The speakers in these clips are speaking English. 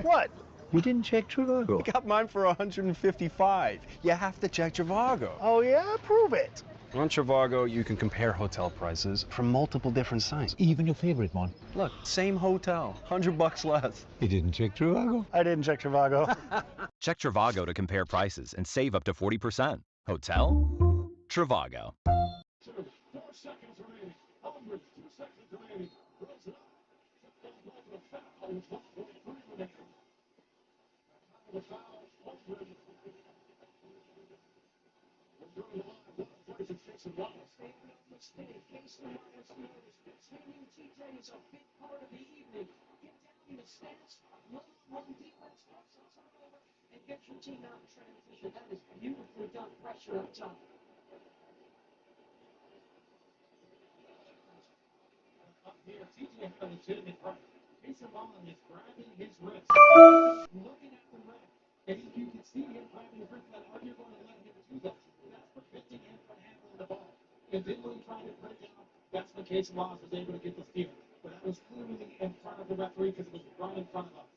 What? You didn't check Trivago. I got mine for 155. You have to check Trivago. Oh yeah? Prove it. On Trivago, you can compare hotel prices from multiple different sites. Even your favorite one. Look, same hotel, $100 less. You didn't check Trivago. I didn't check Trivago. Check Trivago to compare prices and save up to 40%. Hotel? Trivago. 4 seconds remaining. 2 seconds remaining. Throws it up. The foul is 1.3 remaining. The foul, 100. Is a big part of the evening. Get down in the stance, one-on-one defense, and get your team out in transition. That is beautifully done. Pressure up top. Here, TJ had a legitimate right. Jason Mullen is grabbing his wrist. Looking at the red. And you can see him grabbing his wrist. Now, are you going to let him do that? That's preventing him from handling the ball. And then when he tried to put it down, that's when Jason Mullen was able to get the steal. But that was clearly in front of the referee because it was right in front of us.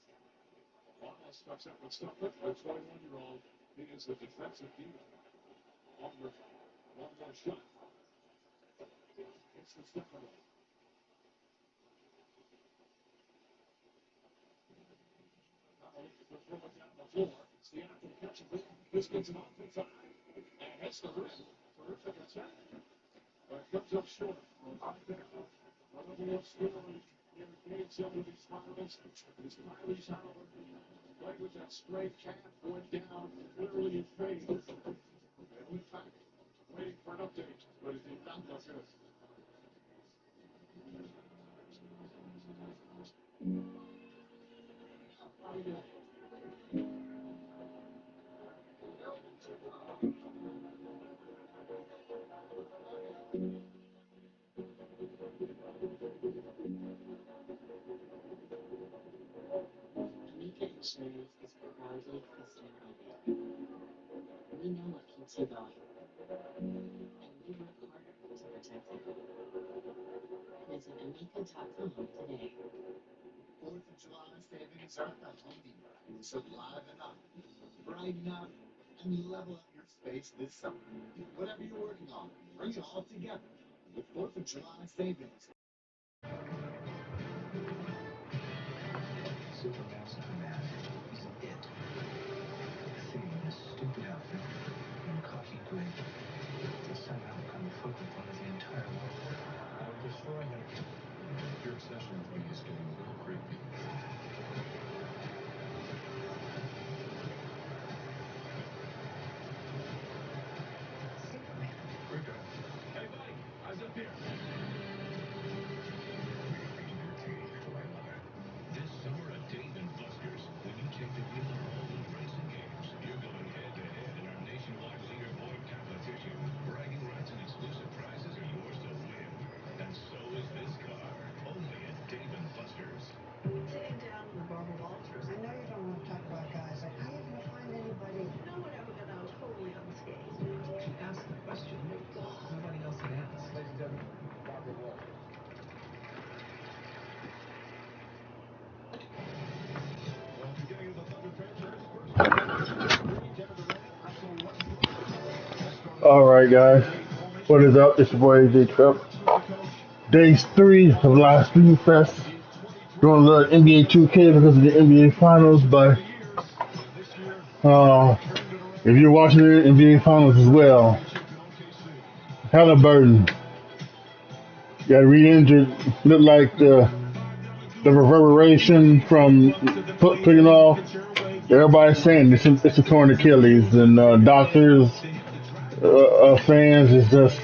Mullen steps up and stuff with the 21-year-old. He is a defensive diva. One more shot. It's the step away. This gets him off inside. And hits the rim. Terrific attack. But comes up short. Right there. One of the most skilled in some of these finals. These finals, however, played with that straight cap, went down literally in phase. And in fact, waiting for an update. But it did not look good. Insurance is proudly customer-owned. We know what keeps you going, and we work hard to protect it. Visit amica.com today. 4th of July savings are at the Home Depot. So liven up, brighten up, and level up your space this summer. Whatever you're working on, bring it all together with 4th of July savings. Superman's not mad. He's an it. Sitting in a stupid outfit and cocky grin to somehow become the focal point of the entire world. I would destroy him. Your obsession with me is getting a little creepy. Superman. Great guy. Hey, buddy, eyes up here. This summer at Dave & Buster's, when you take the wheel on all the racing games, you're going head-to-head in our nationwide leaderboard competition. Bragging rights and exclusive prizes are yours to win. And so is this car, only at Dave & Buster's. Sitting down with Barbara Walters. I know you don't want to talk about guys. Like, how are you going to find anybody? No one ever got out totally unscathed. She asked the question. Nobody else had asked. Ladies and gentlemen, Barbara Walters. All right, guys. What is up? It's your boy AJTRIP. Day 3 of Livestream Fest. Doing a little NBA 2K because of the NBA Finals, but if you're watching the NBA Finals as well, Halliburton got re-injured. Looked like the reverberation from picking off. Everybody's saying it's a torn Achilles, and doctors, fans is just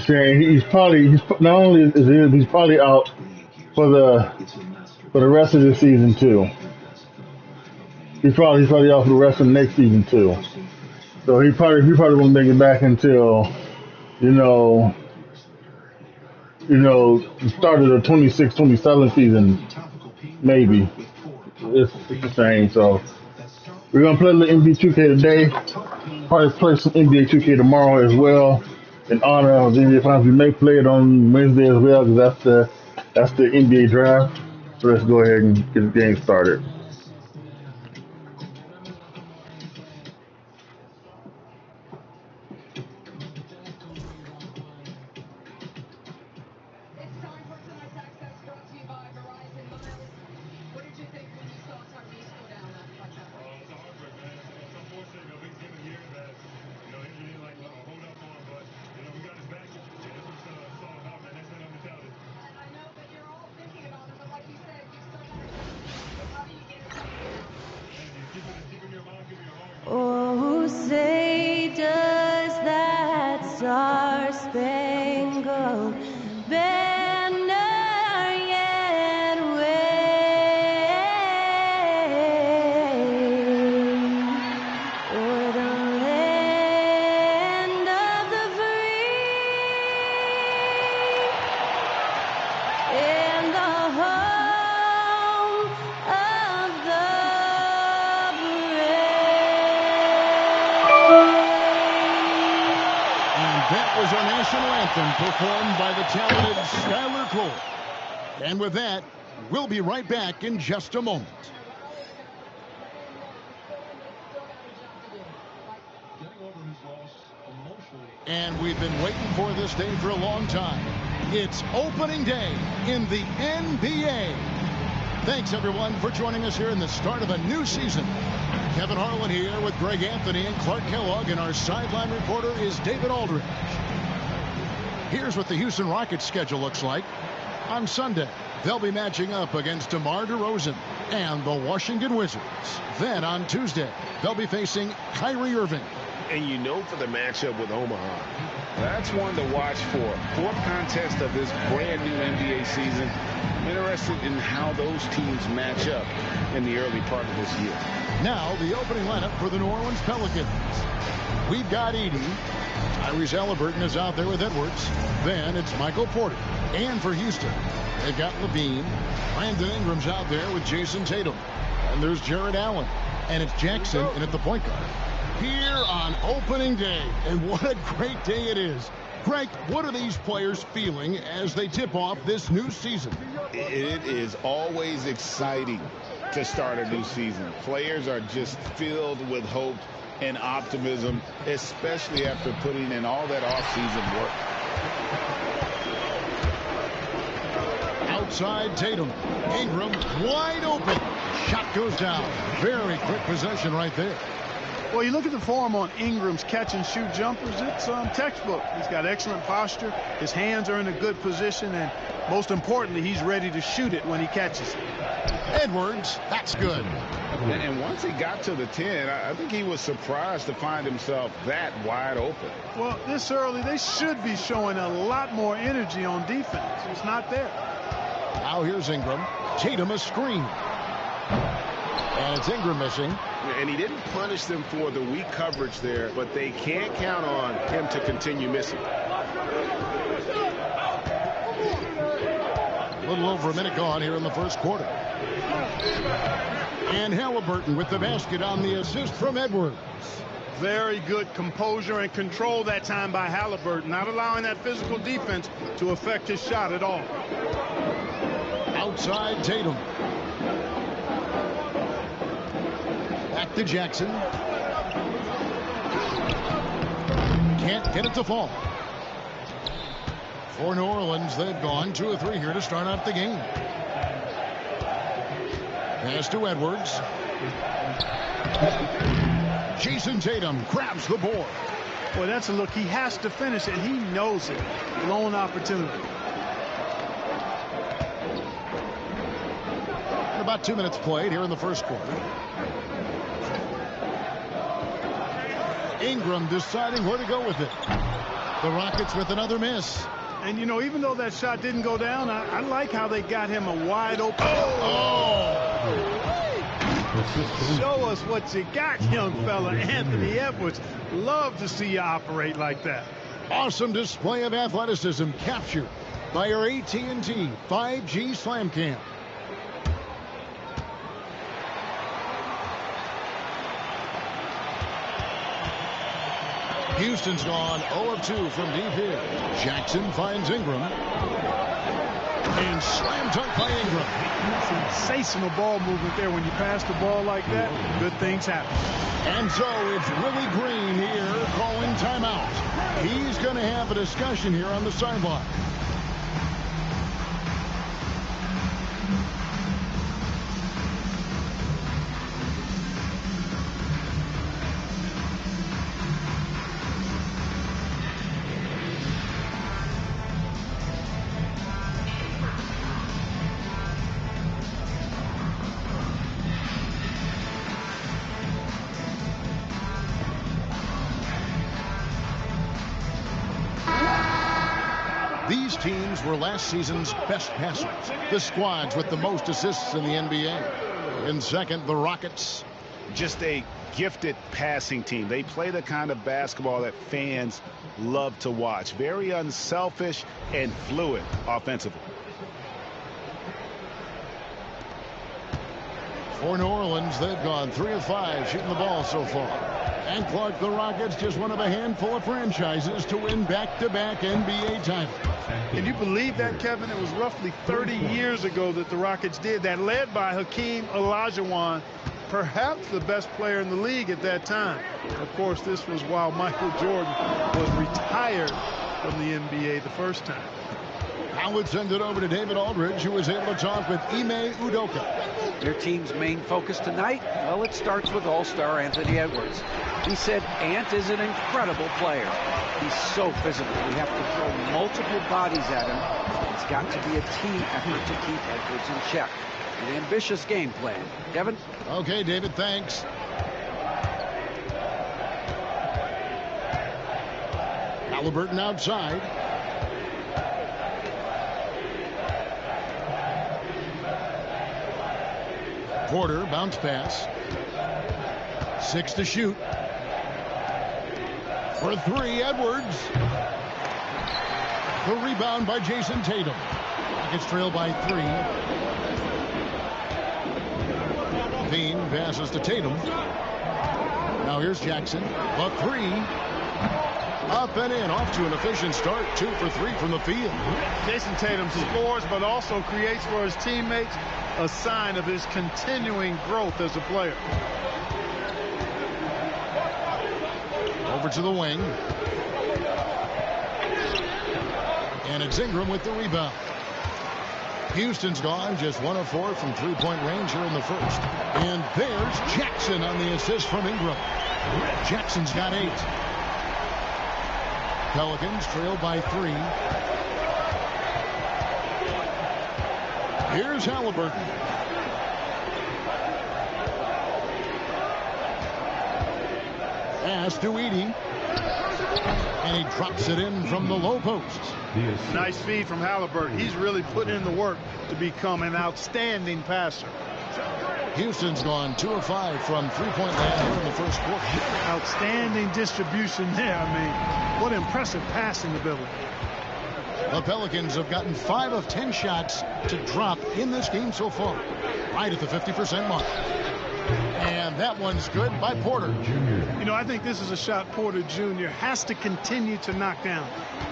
saying he's not only is he's probably out for the rest of the season too. He's probably out for the rest of the next season too. So he probably won't make it back until the start of the 26-27 season, maybe. It's the same. So we're gonna play a little NBA 2K today. Probably play some NBA 2K tomorrow as well. In honor of the NBA Finals, we may play it on Wednesday as well because that's the NBA draft. So let's go ahead and get the game started. It's time for tonight's access brought to you by Verizon. Miles, what did you think when you saw Tyrese go down last night? It's a heartbreak, man. It's unfortunate. He's given years that, he didn't like hold up on, but we got his back. Yeah, this was all about, man. That's that mentality. I know that you're all thinking about it, but like you said, you still got to so how do you get it down? Keep it in your mind, keep it in your heart. Oh, say does that star-spangled banner yet wave o'er the land of the free and the home of the That was our national anthem performed by the talented Skylar Cole. And with that, we'll be right back in just a moment. And we've been waiting for this day for a long time. It's opening day in the NBA. Thanks, everyone, for joining us here in the start of a new season. Kevin Harlan here with Greg Anthony and Clark Kellogg, and our sideline reporter is David Aldridge. Here's what the Houston Rockets schedule looks like. On Sunday, they'll be matching up against DeMar DeRozan and the Washington Wizards. Then on Tuesday, they'll be facing Kyrie Irving. And for the matchup with Omaha, that's one to watch for. Fourth contest of this brand new NBA season. I'm interested in how those teams match up in the early part of this year. Now the opening lineup for the New Orleans Pelicans. We've got Edey. Tyrese Halliburton is out there with Edwards. Then it's Michael Porter. And for Houston, they've got Levine. Brandon Ingram's out there with Jason Tatum. And there's Jared Allen. And it's Jackson in at the point guard. Here on opening day, and what a great day it is. Greg, what are these players feeling as they tip off this new season? It is always exciting to start a new season. Players are just filled with hope and optimism, especially after putting in all that offseason work. Outside Tatum. Ingram wide open. Shot goes down. Very quick possession right there. Well, you look at the form on Ingram's catch-and-shoot jumpers, it's textbook. He's got excellent posture. His hands are in a good position, and most importantly, he's ready to shoot it when he catches it. Edwards, that's good. And once he got to the 10, I think he was surprised to find himself that wide open. Well, this early, they should be showing a lot more energy on defense. It's not there. Now here's Ingram. Tatum a screen. And it's Ingram missing. And he didn't punish them for the weak coverage there, but they can't count on him to continue missing. A little over a minute gone here in the first quarter. And Halliburton with the basket on the assist from Edwards. Very good composure and control that time by Halliburton, not allowing that physical defense to affect his shot at all. Outside Tatum. Back to Jackson. Can't get it to fall. For New Orleans, they've gone 2 of 3 here to start out the game. Pass to Edwards. Jason Tatum grabs the board. Boy, that's a look. He has to finish it. He knows it. Lone opportunity. And about 2 minutes played here in the first quarter. Ingram deciding where to go with it. The Rockets with another miss. And, even though that shot didn't go down, I like how they got him a wide open. Oh! Show us what you got, young fella. Anthony Edwards. Love to see you operate like that. Awesome display of athleticism captured by our AT&T 5G Slam Cam. Houston's gone 0 of 2 from deep here. Jackson finds Ingram. And slam dunk by Ingram. sensational ball movement there. When you pass the ball like that, good things happen. And so it's Willie Green here calling timeout. He's going to have a discussion here on the sideline. These teams were last season's best passers, the squads with the most assists in the NBA. In second, the Rockets. Just a gifted passing team. They play the kind of basketball that fans love to watch. Very unselfish and fluid offensively. For New Orleans, they've gone 3 of 5 shooting the ball so far. And Clark, the Rockets, just one of a handful of franchises to win back-to-back NBA titles. Can you believe that, Kevin? It was roughly 30 years ago that the Rockets did that, led by Hakeem Olajuwon, perhaps the best player in the league at that time. Of course, this was while Michael Jordan was retired from the NBA the first time. Now let's send it over to David Aldridge, who was able to talk with Ime Udoka. Their team's main focus tonight, well, it starts with All-Star Anthony Edwards. He said Ant is an incredible player. He's so physical. We have to throw multiple bodies at him. It's got to be a team effort to keep Edwards in check. An ambitious game plan. Kevin? Okay, David, thanks. Halliburton outside. Porter, bounce pass. 6 to shoot. For 3, Edwards. The rebound by Jason Tatum. Rockets trail by 3. Bean passes to Tatum. Now here's Jackson. The 3. Up and in. Off to an efficient start. 2 for 3 from the field. Jason Tatum scores, but also creates for his teammates, a sign of his continuing growth as a player. Over to the wing. And it's Ingram with the rebound. Houston's gone just 1 of 4 from three-point range here in the first. And there's Jackson on the assist from Ingram. Jackson's got 8. Pelicans trail by 3. Here's Halliburton. Pass to Edey. And he drops it in from the low post. Nice feed from Halliburton. He's really put in the work to become an outstanding passer. Houston's gone 2 of 5 from three-point land here in the first quarter. Outstanding distribution there. I mean, what impressive passing ability. The Pelicans have gotten 5 of 10 shots to drop in this game so far. Right at the 50% mark. And that one's good by Porter. You know, I think this is a shot Porter Jr. has to continue to knock down,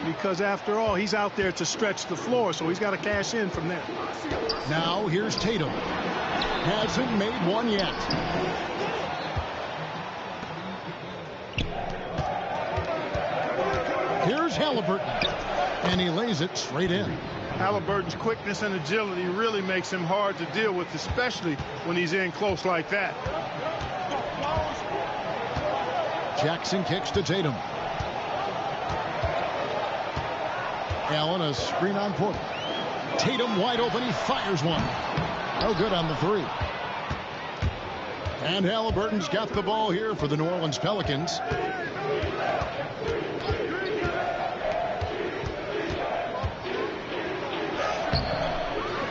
because after all, he's out there to stretch the floor, so he's got to cash in from there. Now here's Tatum. Hasn't made one yet. Here's Halliburton. And he lays it straight in. Halliburton's quickness and agility really makes him hard to deal with, especially when he's in close like that. Jackson kicks to Tatum. Allen, a screen on Porter. Tatum wide open. He fires one. No good on the 3. And Halliburton's got the ball here for the New Orleans Pelicans.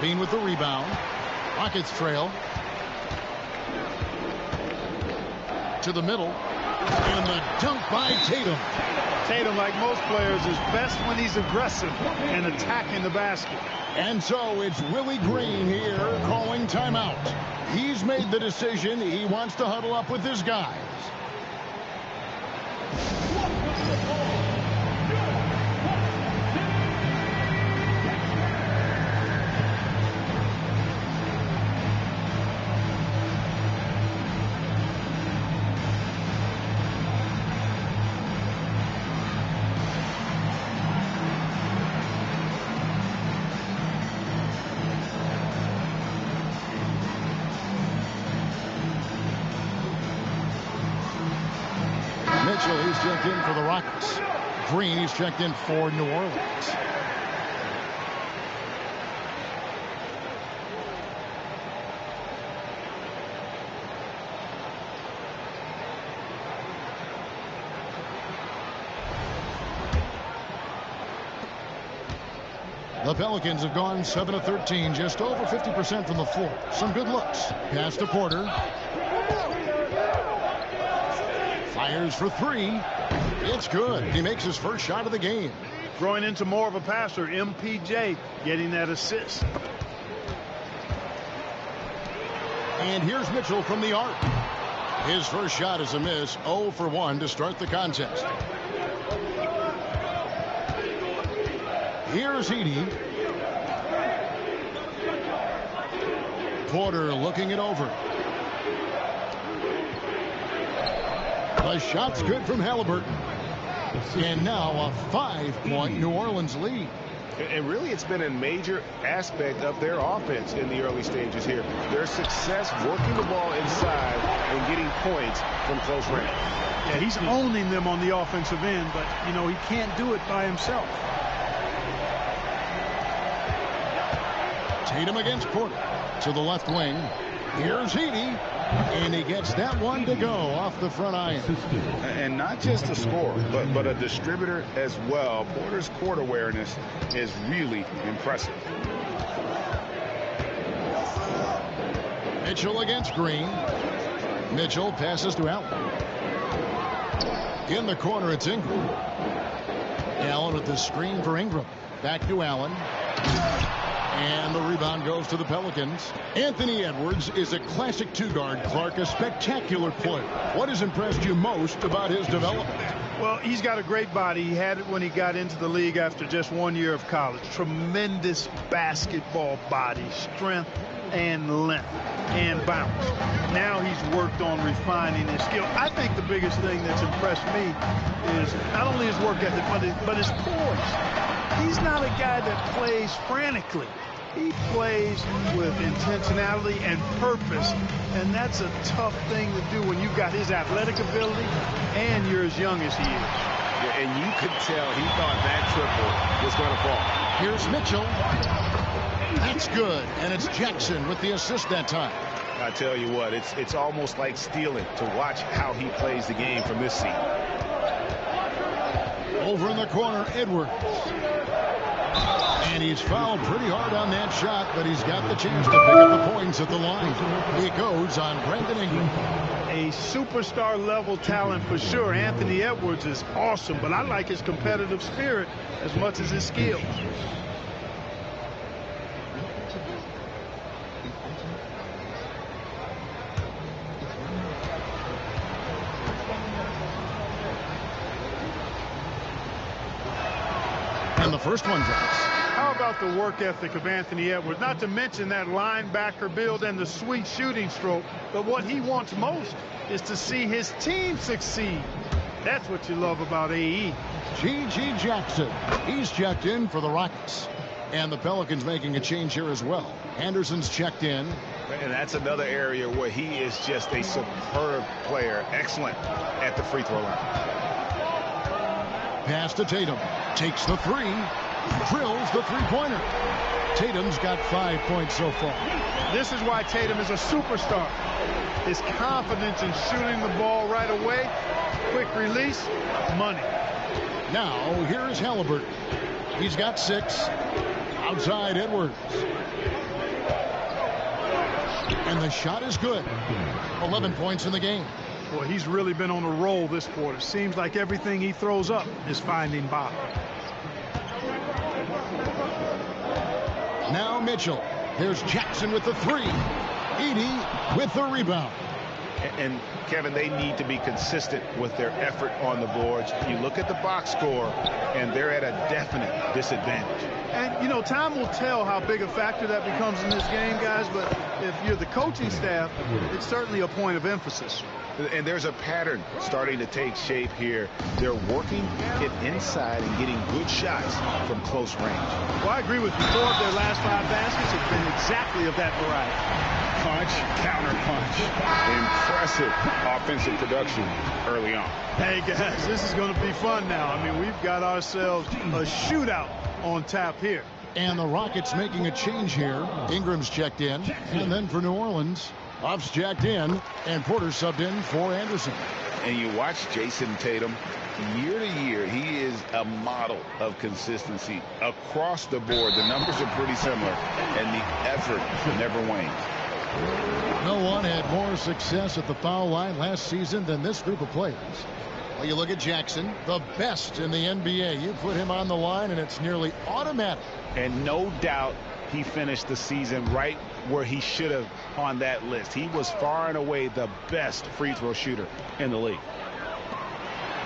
Bean with the rebound. Rockets trail. To the middle. And the dunk by Tatum. Tatum, like most players, is best when he's aggressive and attacking the basket. And so it's Willie Green here calling timeout. He's made the decision. He wants to huddle up with his guys. Mitchell, he's checked in for the Rockets. Green, he's checked in for New Orleans. The Pelicans have gone 7 of 13, just over 50% from the floor. Some good looks. Pass to Porter. Fires for three. It's good. He makes his first shot of the game. Growing into more of a passer, MPJ getting that assist. And here's Mitchell from the arc. His first shot is a miss. 0 for 1 to start the contest. Here's Edey. Porter looking it over. The shot's good from Halliburton. And now a 5-point New Orleans lead. And really, it's been a major aspect of their offense in the early stages here. Their success working the ball inside and getting points from close range. Yeah, he's owning them on the offensive end, but, you know, he can't do it by himself. Tatum against Porter to the left wing. Here's Edey, and he gets that one to go off the front iron. And not just a scorer, but a distributor as well. Porter's court awareness is really impressive. Mitchell against Green. Mitchell passes to Allen. In the corner, it's Ingram. Allen with the screen for Ingram. Back to Allen. And the rebound goes to the Pelicans. Anthony Edwards is a classic two-guard, Clark, a spectacular player. What has impressed you most about his development? Well, he's got a great body. He had it when he got into the league after just 1 year of college. Tremendous basketball body, strength and length and bounce. Now he's worked on refining his skill. I think the biggest thing that's impressed me is not only his work ethic, but his poise. He's not a guy that plays frantically. He plays with intentionality and purpose, and that's a tough thing to do when you've got his athletic ability and you're as young as he is. Yeah, and you could tell he thought that triple was going to fall. Here's Mitchell. That's good, and it's Jackson with the assist that time. I tell you what, it's almost like stealing to watch how he plays the game from this seat. Over in the corner, Edwards. And he's fouled pretty hard on that shot, but he's got the chance to pick up the points at the line. He goes on Brandon Ingram. A superstar level talent for sure. Anthony Edwards is awesome, but I like his competitive spirit as much as his skills. And the first one drops. How about the work ethic of Anthony Edwards? Not to mention that linebacker build and the sweet shooting stroke. But what he wants most is to see his team succeed. That's what you love about AE. G.G. Jackson. He's checked in for the Rockets. And the Pelicans making a change here as well. Anderson's checked in. And that's another area where he is just a superb player. Excellent at the free throw line. Pass to Tatum. Takes the three. Drills the three-pointer. Tatum's got 5 points so far. This is why Tatum is a superstar. His confidence in shooting the ball right away. Quick release. Money. Now, here's Halliburton. He's got 6. Outside Edwards. And the shot is good. 11 points in the game. Boy, he's really been on a roll this quarter. Seems like everything he throws up is finding bottom. Now Mitchell. Here's Jackson with the 3. Edey with the rebound. And Kevin, they need to be consistent with their effort on the boards. You look at the box score, and they're at a definite disadvantage. And, you know, time will tell how big a factor that becomes in this game, guys. But if you're the coaching staff, it's certainly a point of emphasis. And there's a pattern starting to take shape here. They're working it inside and getting good shots from close range. Well, I agree with you. 4 of their last 5 baskets have been exactly of that variety. Punch, counter punch. Impressive offensive production early on. Hey, guys, this is going to be fun now. I mean, we've got ourselves a shootout on tap here. And the Rockets making a change here. Ingram's checked in. And then for New Orleans, Hoff's jacked in, and Porter subbed in for Anderson. And you watch Jason Tatum, year to year, he is a model of consistency across the board. The numbers are pretty similar, and the effort never wanes. No one had more success at the foul line last season than this group of players. Well, you look at Jackson, the best in the NBA. You put him on the line, and it's nearly automatic. And no doubt he finished the season right where he should have on that list. He was far and away the best free throw shooter in the league.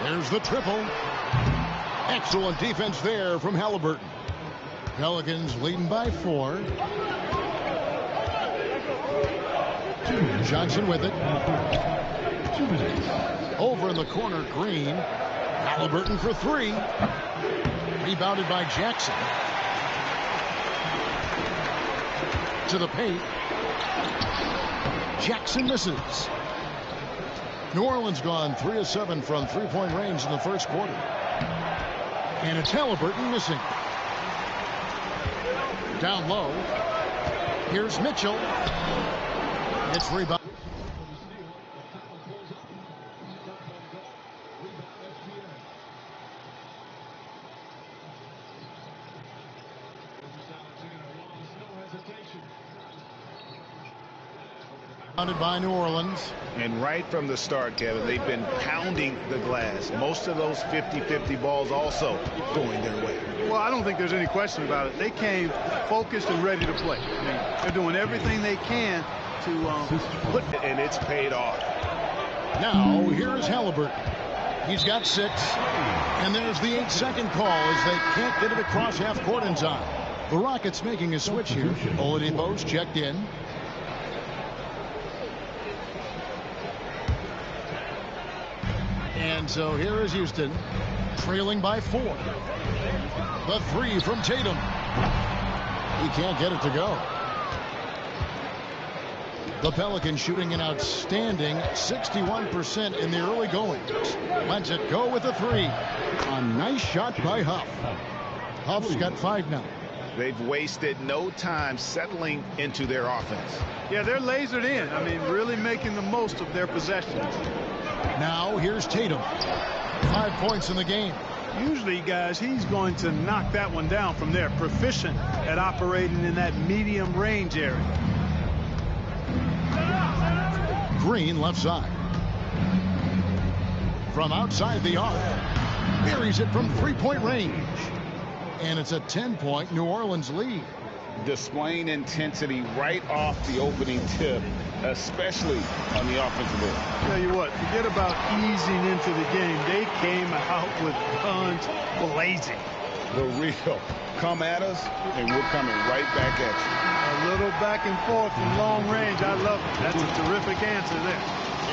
There's the triple. Excellent defense there from Halliburton. Pelicans leading by 4. Johnson with it. Over in the corner, Green. Halliburton for 3. Rebounded by Jackson. To the paint. Jackson misses. New Orleans gone 3 of 7 from 3-point range in the first quarter. And it's Halliburton missing. Down low. Here's Mitchell. It's rebound. By New Orleans. And right from the start, Kevin, they've been pounding the glass. Most of those 50-50 balls also going their way. Well, I don't think there's any question about it. They came focused and ready to play. I mean, they're doing everything they can to put, and it's paid off. Now, here's Halliburton. He's got 6. And there's the 8-second call as they can't get it across half court in time. The Rockets making a switch here. Oladipo's checked in. And so here is Houston, trailing by 4. The 3 from Tatum. He can't get it to go. The Pelicans shooting an outstanding 61% in the early goings. Lets it go with the 3. A nice shot by Huff. Huff's got 5 now. They've wasted no time settling into their offense. Yeah, they're lasered in. I mean, really making the most of their possessions. Now here's Tatum. 5 points in the game. Usually, guys, he's going to knock that one down from there. Proficient at operating in that medium range area. Green left side. From outside the arc. Buries it from 3-point range. And it's a 10-point New Orleans lead. Displaying intensity right off the opening tip, especially on the offensive end. Tell you what, forget about easing into the game. They came out with guns blazing. The real. Come at us, and we're coming right back at you. A little back and forth from long range. I love it. That's a terrific answer there.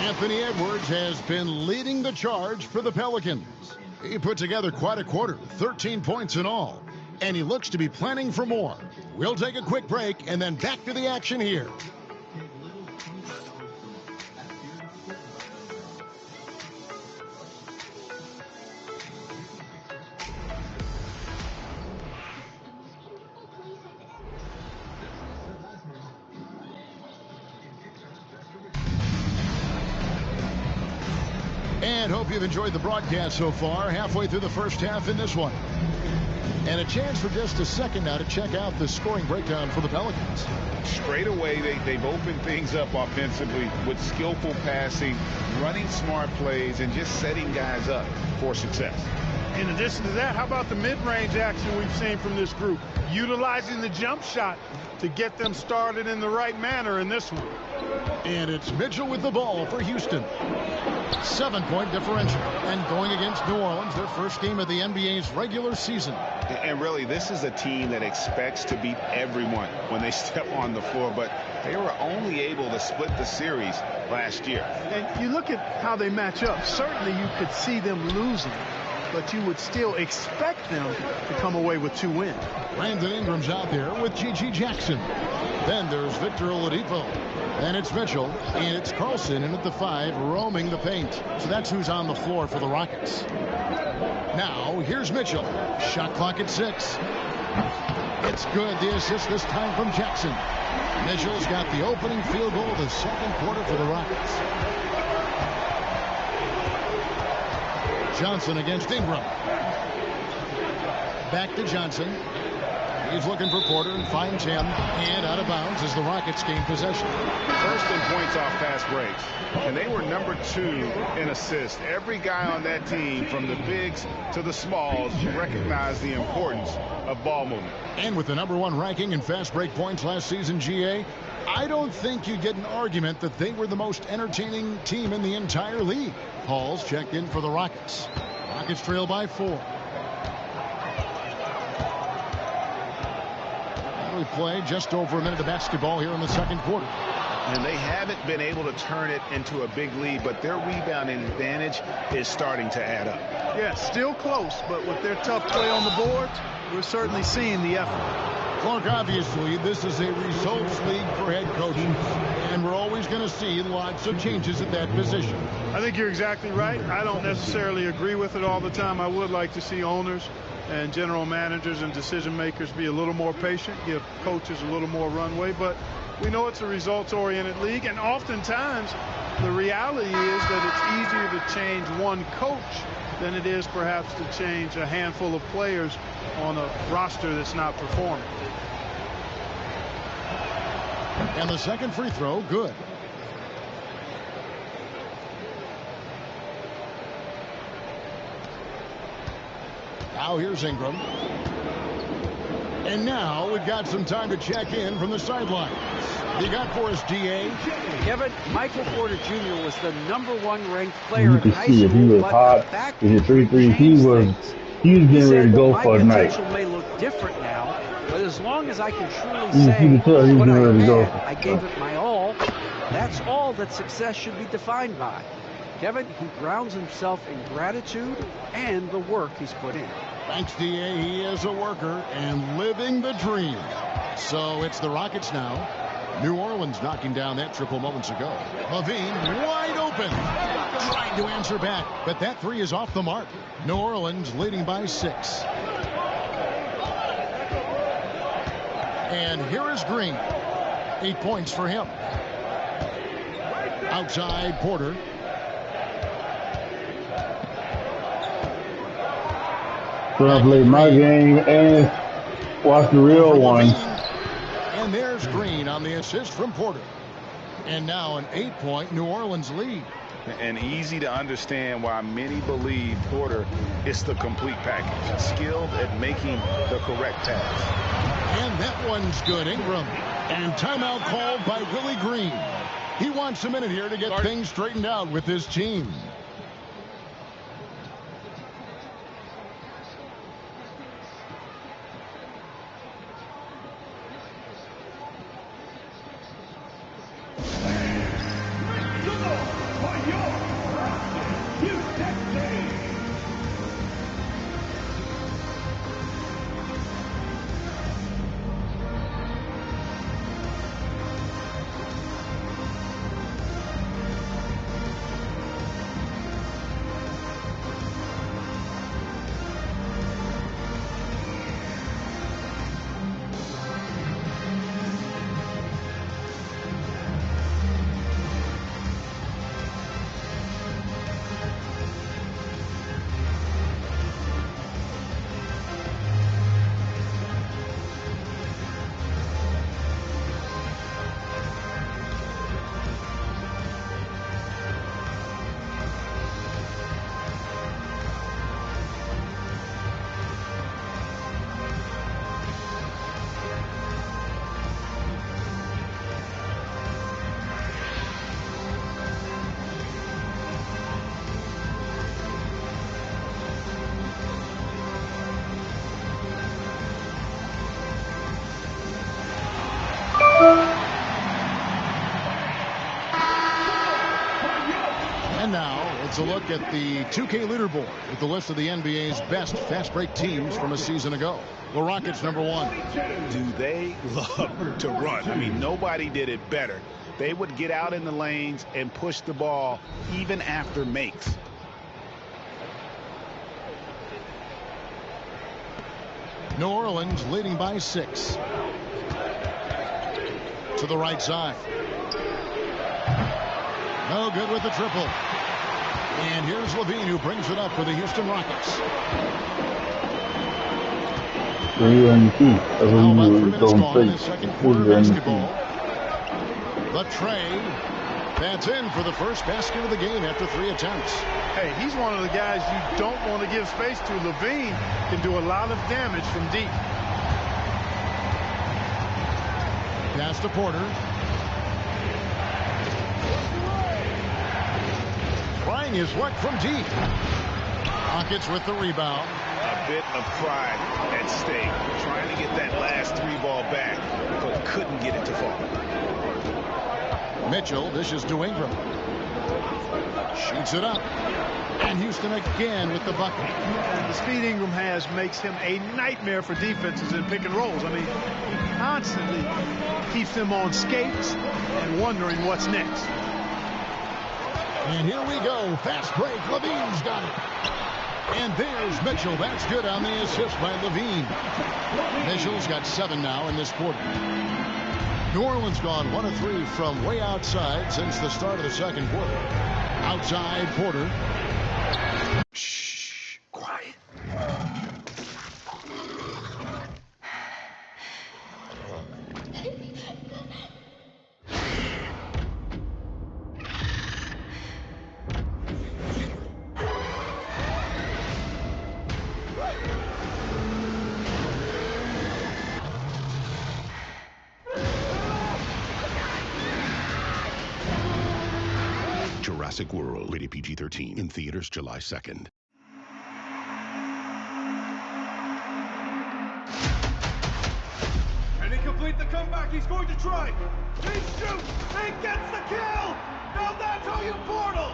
Anthony Edwards has been leading the charge for the Pelicans. He put together quite a quarter, 13 points in all, and he looks to be planning for more. We'll take a quick break and then back to the action here. And hope you've enjoyed the broadcast so far. Halfway through the first half in this one. And a chance for just a second now to check out the scoring breakdown for the Pelicans. Straight away, they've opened things up offensively with skillful passing, running smart plays, and just setting guys up for success. In addition to that, how about the mid-range action we've seen from this group? Utilizing the jump shot to get them started in the right manner in this one. And it's Mitchell with the ball for Houston. 7-point differential. And going against New Orleans, their first game of the NBA's regular season. And really, this is a team that expects to beat everyone when they step on the floor, but they were only able to split the series last year. And you look at how they match up. Certainly you could see them losing, but you would still expect them to come away with 2 wins. Brandon Ingram's out there with G.G. Jackson. Then there's Victor Oladipo. And it's Mitchell, and it's Carlson in at the 5, roaming the paint. So that's who's on the floor for the Rockets. Now, here's Mitchell. Shot clock at 6. It's good. The assist this time from Jackson. Mitchell's got the opening field goal of the second quarter for the Rockets. Johnson against Ingram. Back to Johnson. He's looking for Porter and finds him, and out of bounds as the Rockets gain possession. First in points off fast breaks, and they were number 2 in assists. Every guy on that team, from the bigs to the smalls, recognized the importance of ball movement. And with the number 1 ranking in fast break points last season, GA, I don't think you get an argument that they were the most entertaining team in the entire league. Paul's checked in for the Rockets. Rockets trail by 4. We play just over a minute of basketball here in the second quarter. And they haven't been able to turn it into a big lead, but their rebounding advantage is starting to add up. Yeah, still close, but with their tough play on the boards, we're certainly seeing the effort. Clark, obviously, this is a results league for head coaches, and we're always going to see lots of changes at that position. I think you're exactly right. I don't necessarily agree with it all the time. I would like to see owners and general managers and decision makers be a little more patient, give coaches a little more runway, but we know it's a results-oriented league, and oftentimes the reality is that it's easier to change one coach than it is perhaps to change a handful of players on a roster that's not performing. And the second free throw, good. Now here's Ingram. And now we've got some time to check in from the sidelines. You got for us, DA? Kevin, Michael Porter Jr. was the number 1 ranked player You in can high see if he school, was but hot, the back if he 3 threes, he changed was things. getting ready to said, go my for a night. potential may look different now, but as long as I can truly You say can tell he's what I getting ready to go. had, I gave it my all. That's all that success should be defined by. Kevin, he grounds himself in gratitude and the work he's put in. Thanks, DA. He is a worker and living the dream. So it's the Rockets now. New Orleans knocking down that triple moments ago. Levine wide open. Trying to answer back, but that 3 is off the mark. New Orleans leading by 6. And here is Green. 8 points for him. Outside Porter. So I played my game and watch the real one. And there's Green on the assist from Porter. And now an 8-point New Orleans lead. And easy to understand why many believe Porter is the complete package. Skilled at making the correct pass. And that one's good. Ingram. And timeout called by Willie Green. He wants a minute here to get things straightened out with his team. And now it's a look at the 2K leaderboard with the list of the NBA's best fast break teams from a season ago. The Rockets #1. Do they love to run? I mean, nobody did it better. They would get out in the lanes and push the ball even after makes. New Orleans leading by 6. To the right side. No good with the triple. And here's Levine, who brings it up for the Houston Rockets. About 3 minutes gone in the second quarter basketball. The tray. That's in for the first basket of the game after 3 attempts. Hey, he's one of the guys you don't want to give space to. Levine can do a lot of damage from deep. Pass to Porter. Trying his luck from deep. Rockets with the rebound. A bit of pride at stake. Trying to get that last 3 ball back, but couldn't get it to fall. Mitchell dishes to Ingram. Shoots it up. And Houston again with the bucket. And the speed Ingram has makes him a nightmare for defenses in pick and rolls. I mean, he constantly keeps them on skates and wondering what's next. And here we go. Fast break. Levine's got it. And there's Mitchell. That's good on the assist by Levine. Mitchell's got 7 now in this quarter. New Orleans gone 1 of 3 from way outside since the start of the second quarter. Outside Porter. Shh, quiet. Jurassic World, rated PG-13, in theaters July 2nd. And he complete the comeback. He's going to try. He shoots. He gets the kill. Now that's how you portal.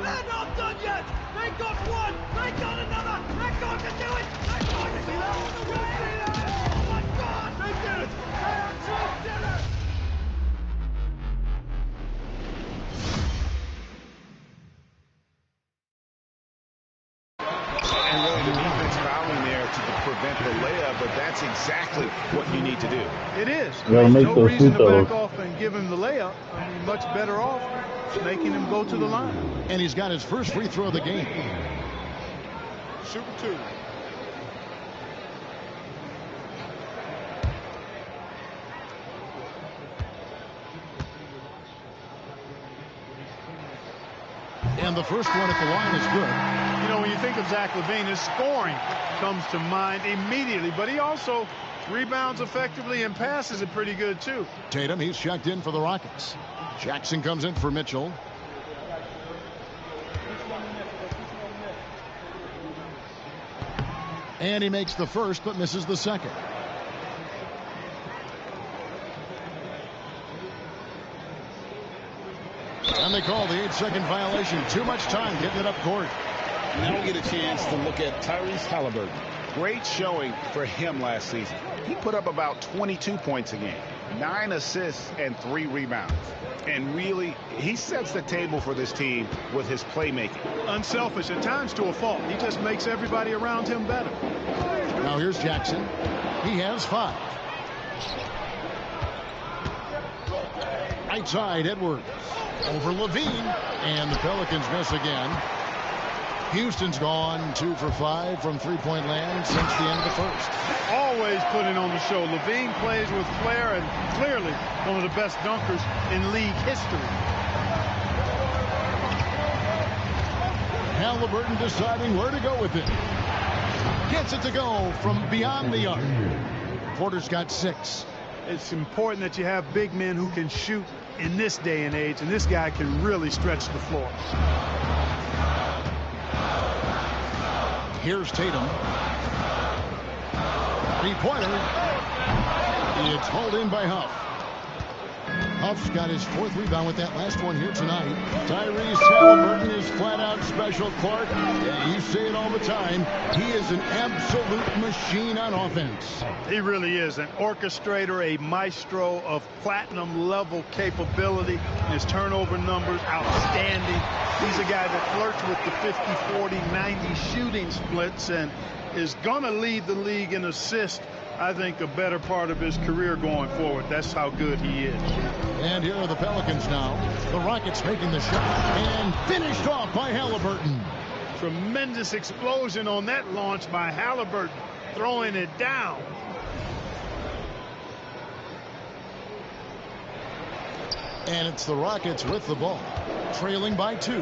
They're not done yet. They got one. They got another. They're going to do it. They're going to do it all the way. Oh my God. They did it. They actually did it. And really the defense fouling there to prevent the layup, but that's exactly what you need to do. It is. Yeah, There's make no those reason to free back throws. off and give him the layup. I mean, much better off making him go to the line. And he's got his first free throw of the game. Shooting 2. And the first one at the line is good. You know, when you think of Zach LaVine, his scoring comes to mind immediately, but he also rebounds effectively and passes it pretty good too. Tatum, he's checked in for the Rockets. Jackson comes in for Mitchell. And he makes the first but misses the second. And they call the 8-second violation. Too much time getting it up court. Now we get a chance to look at Tyrese Halliburton. Great showing for him last season. He put up about 22 points a game, 9 assists and 3 rebounds. And really, he sets the table for this team with his playmaking. Unselfish at times to a fault. He just makes everybody around him better. Now here's Jackson. He has 5. Right side, Edwards. Over Levine. And the Pelicans miss again. Houston's gone 2 for 5 from three-point land since the end of the first. Always putting on the show. LaVine plays with flair and clearly one of the best dunkers in league history. Halliburton deciding where to go with it. Gets it to go from beyond the arc. Porter's got 6. It's important that you have big men who can shoot in this day and age, and this guy can really stretch the floor. Here's Tatum. 3-pointer. It's hauled in by Huff. Huff's got his 4th rebound with that last one here tonight. Tyrese Halliburton is flat out special, Clark. Yeah, you say it all the time. He is an absolute machine on offense. He really is an orchestrator, a maestro of platinum level capability. His turnover numbers outstanding. He's a guy that flirts with the 50, 40, 90 shooting splits and is going to lead the league in assists. I think a better part of his career going forward. That's how good he is. And here are the Pelicans now. The Rockets making the shot and finished off by Halliburton. Tremendous explosion on that launch by Halliburton, throwing it down. And it's the Rockets with the ball, trailing by 2.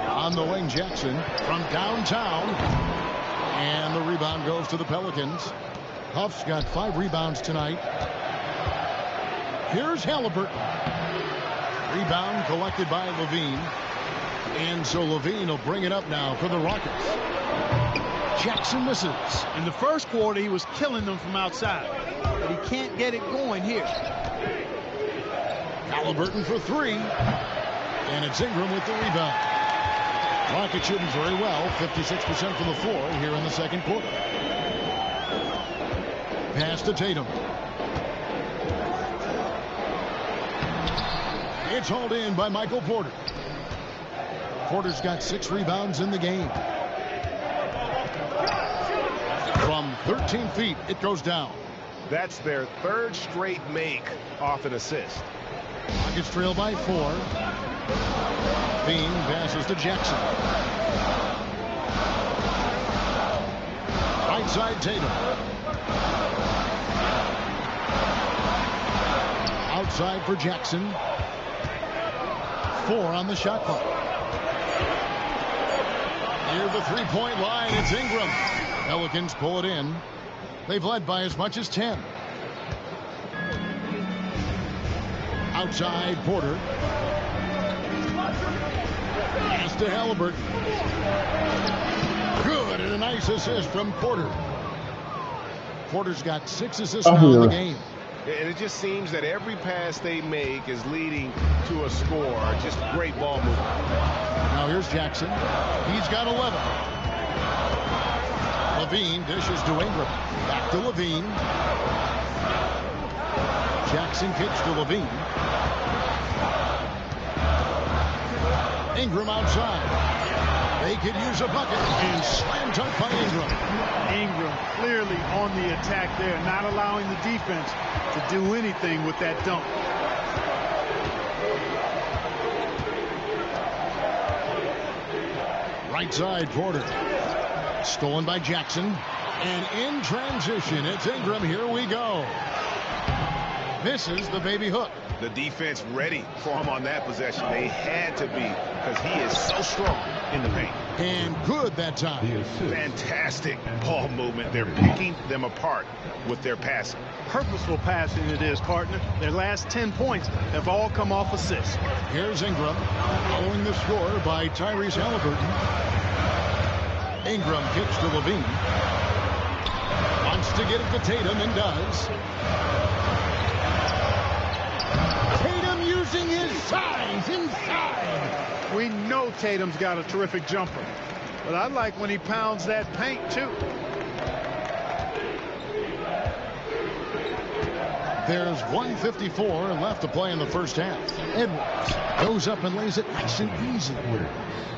On the wing, Jackson from downtown. And the rebound goes to the Pelicans. Huff's got 5 rebounds tonight. Here's Halliburton. Rebound collected by Levine. And so Levine will bring it up now for the Rockets. Jackson misses. In the first quarter, he was killing them from outside. But he can't get it going here. Halliburton for 3. And it's Ingram with the rebound. Rockets shooting very well, 56% from the floor here in the second quarter. Pass to Tatum. It's hauled in by Michael Porter. Porter's got 6 rebounds in the game. From 13 feet, it goes down. That's their 3rd straight make off an assist. Rockets trail by 4. Bean passes to Jackson. Right side Tatum. Outside for Jackson. 4 on the shot clock. Near the 3-point line, it's Ingram. Pelicans pull it in. They've led by as much as 10. Outside Porter. Pass to Halliburton. Good, and a nice assist from Porter. Porter's got 6 assists now in the game. And it just seems that every pass they make is leading to a score. Just great ball movement. Now here's Jackson. He's got 11. Levine dishes to Ingram. Back to Levine. Jackson kicks to Levine. Ingram outside. They could use a bucket, and slam dunk by Ingram. Ingram clearly on the attack there, not allowing the defense to do anything with that dunk. Right side, Porter. Stolen by Jackson. And in transition, it's Ingram. Here we go. Misses the baby hook. The defense ready for him on that possession. They had to be, because he is so strong in the paint. And good that time. Fantastic ball movement. They're picking them apart with their passing. Purposeful passing it is, partner. Their last 10 points have all come off assists. Here's Ingram, following the score by Tyrese Halliburton. Ingram kicks to Levine. Wants to get it to Tatum and does. Tatum using his size inside. We know Tatum's got a terrific jumper, but I like when he pounds that paint too. There's 1:54 left to play in the first half. Edwards goes up and lays it nice and easy.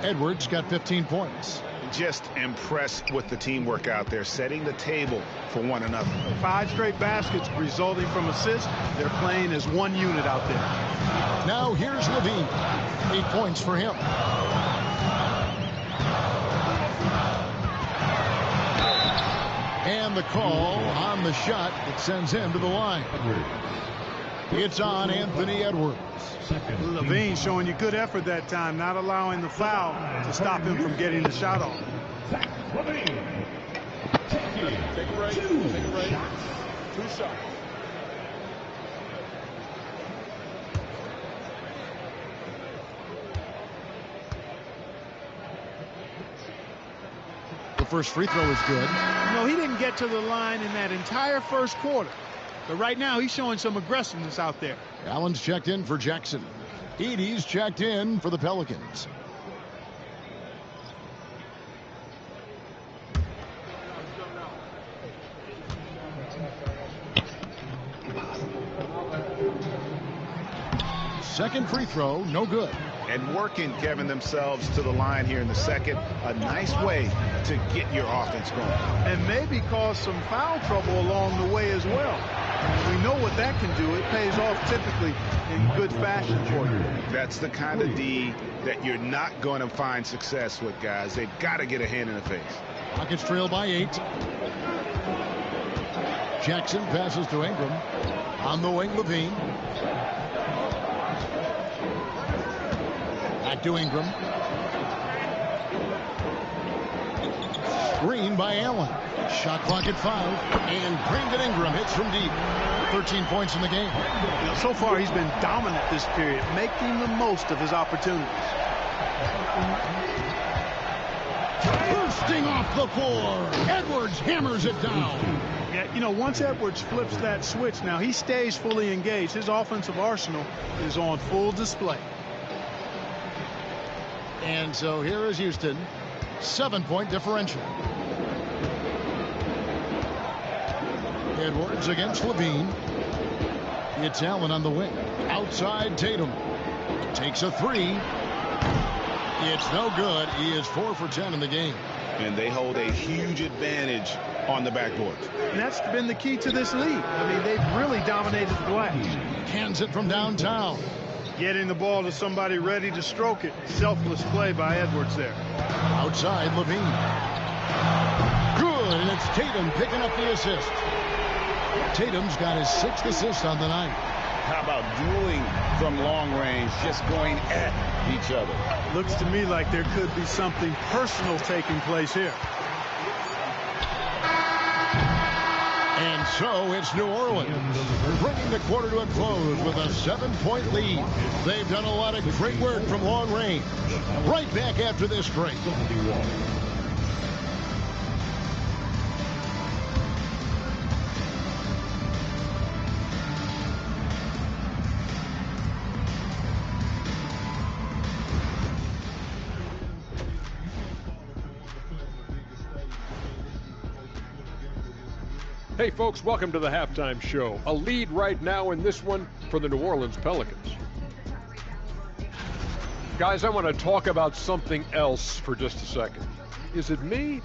Edwards got 15 points. Just impressed with the teamwork out there, setting the table for one another. 5 straight baskets resulting from assists. They're playing as one unit out there. Now here's Levine. 8 points for him. And the call on the shot that sends him to the line. It's on Anthony Edwards. Levine showing you good effort that time, not allowing the foul to stop him from getting the shot off. Take a break. Take a break. 2 shots. The first free throw is good. No, he didn't get to the line in that entire first quarter. But right now, he's showing some aggressiveness out there. Allen's checked in for Jackson. Edey's checked in for the Pelicans. Second free throw, no good. And working, Kevin, themselves to the line here in the second. A nice way to get your offense going. And maybe cause some foul trouble along the way as well. We know what that can do. It pays off typically in good fashion for you. That's the kind of D that you're not going to find success with, guys. They've got to get a hand in the face. Rockets trail by 8. Jackson passes to Ingram. On the wing, Levine. Back to Ingram. Screen by Allen. Shot clock at 5. And Brandon Ingram hits from deep. 13 points in the game. So far, he's been dominant this period, making the most of his opportunities. Bursting off the floor. Edwards hammers it down. Yeah, you know, once Edwards flips that switch, now he stays fully engaged. His offensive arsenal is on full display. And so here is Houston. 7-point differential. Edwards against Levine. It's Allen on the wing. Outside Tatum. Takes a 3. It's no good. He is 4 for 10 in the game. And they hold a huge advantage on the backboard. And that's been the key to this league. I mean, they've really dominated the glass. Hands it from downtown. Getting the ball to somebody ready to stroke it. Selfless play by Edwards there. Outside Levine. Good, and it's Tatum picking up the assist. Tatum's got his 6th assist on the night. How about dueling from long range, just going at each other? Looks to me like there could be something personal taking place here. And so it's New Orleans bringing the quarter to a close with a 7-point lead. They've done a lot of great work from long range. Right back after this break. Hey folks, welcome to the halftime show. A lead right now in this one for the New Orleans Pelicans. Guys, I want to talk about something else for just a second. Is it me,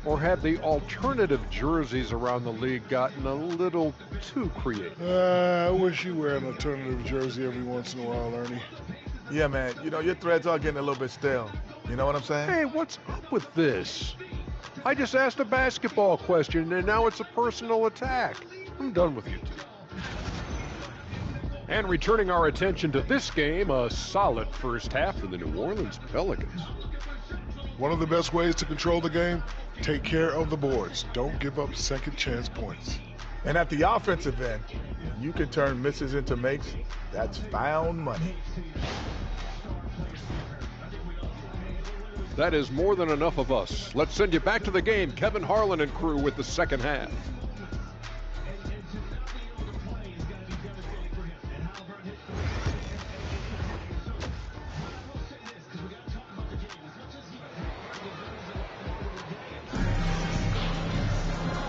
or have the alternative jerseys around the league gotten a little too creative? I wish you wear an alternative jersey every once in a while, Ernie. Yeah, man. You know, your threads are getting a little bit stale. You know what I'm saying? Hey, what's up with this? I just asked a basketball question, and now it's a personal attack. I'm done with you two. And returning our attention to this game, a solid first half for the New Orleans Pelicans. One of the best ways to control the game, take care of the boards. Don't give up second chance points. And at the offensive end, you can turn misses into makes. That's found money. That is more than enough of us. Let's send you back to the game. Kevin Harlan and crew with the second half.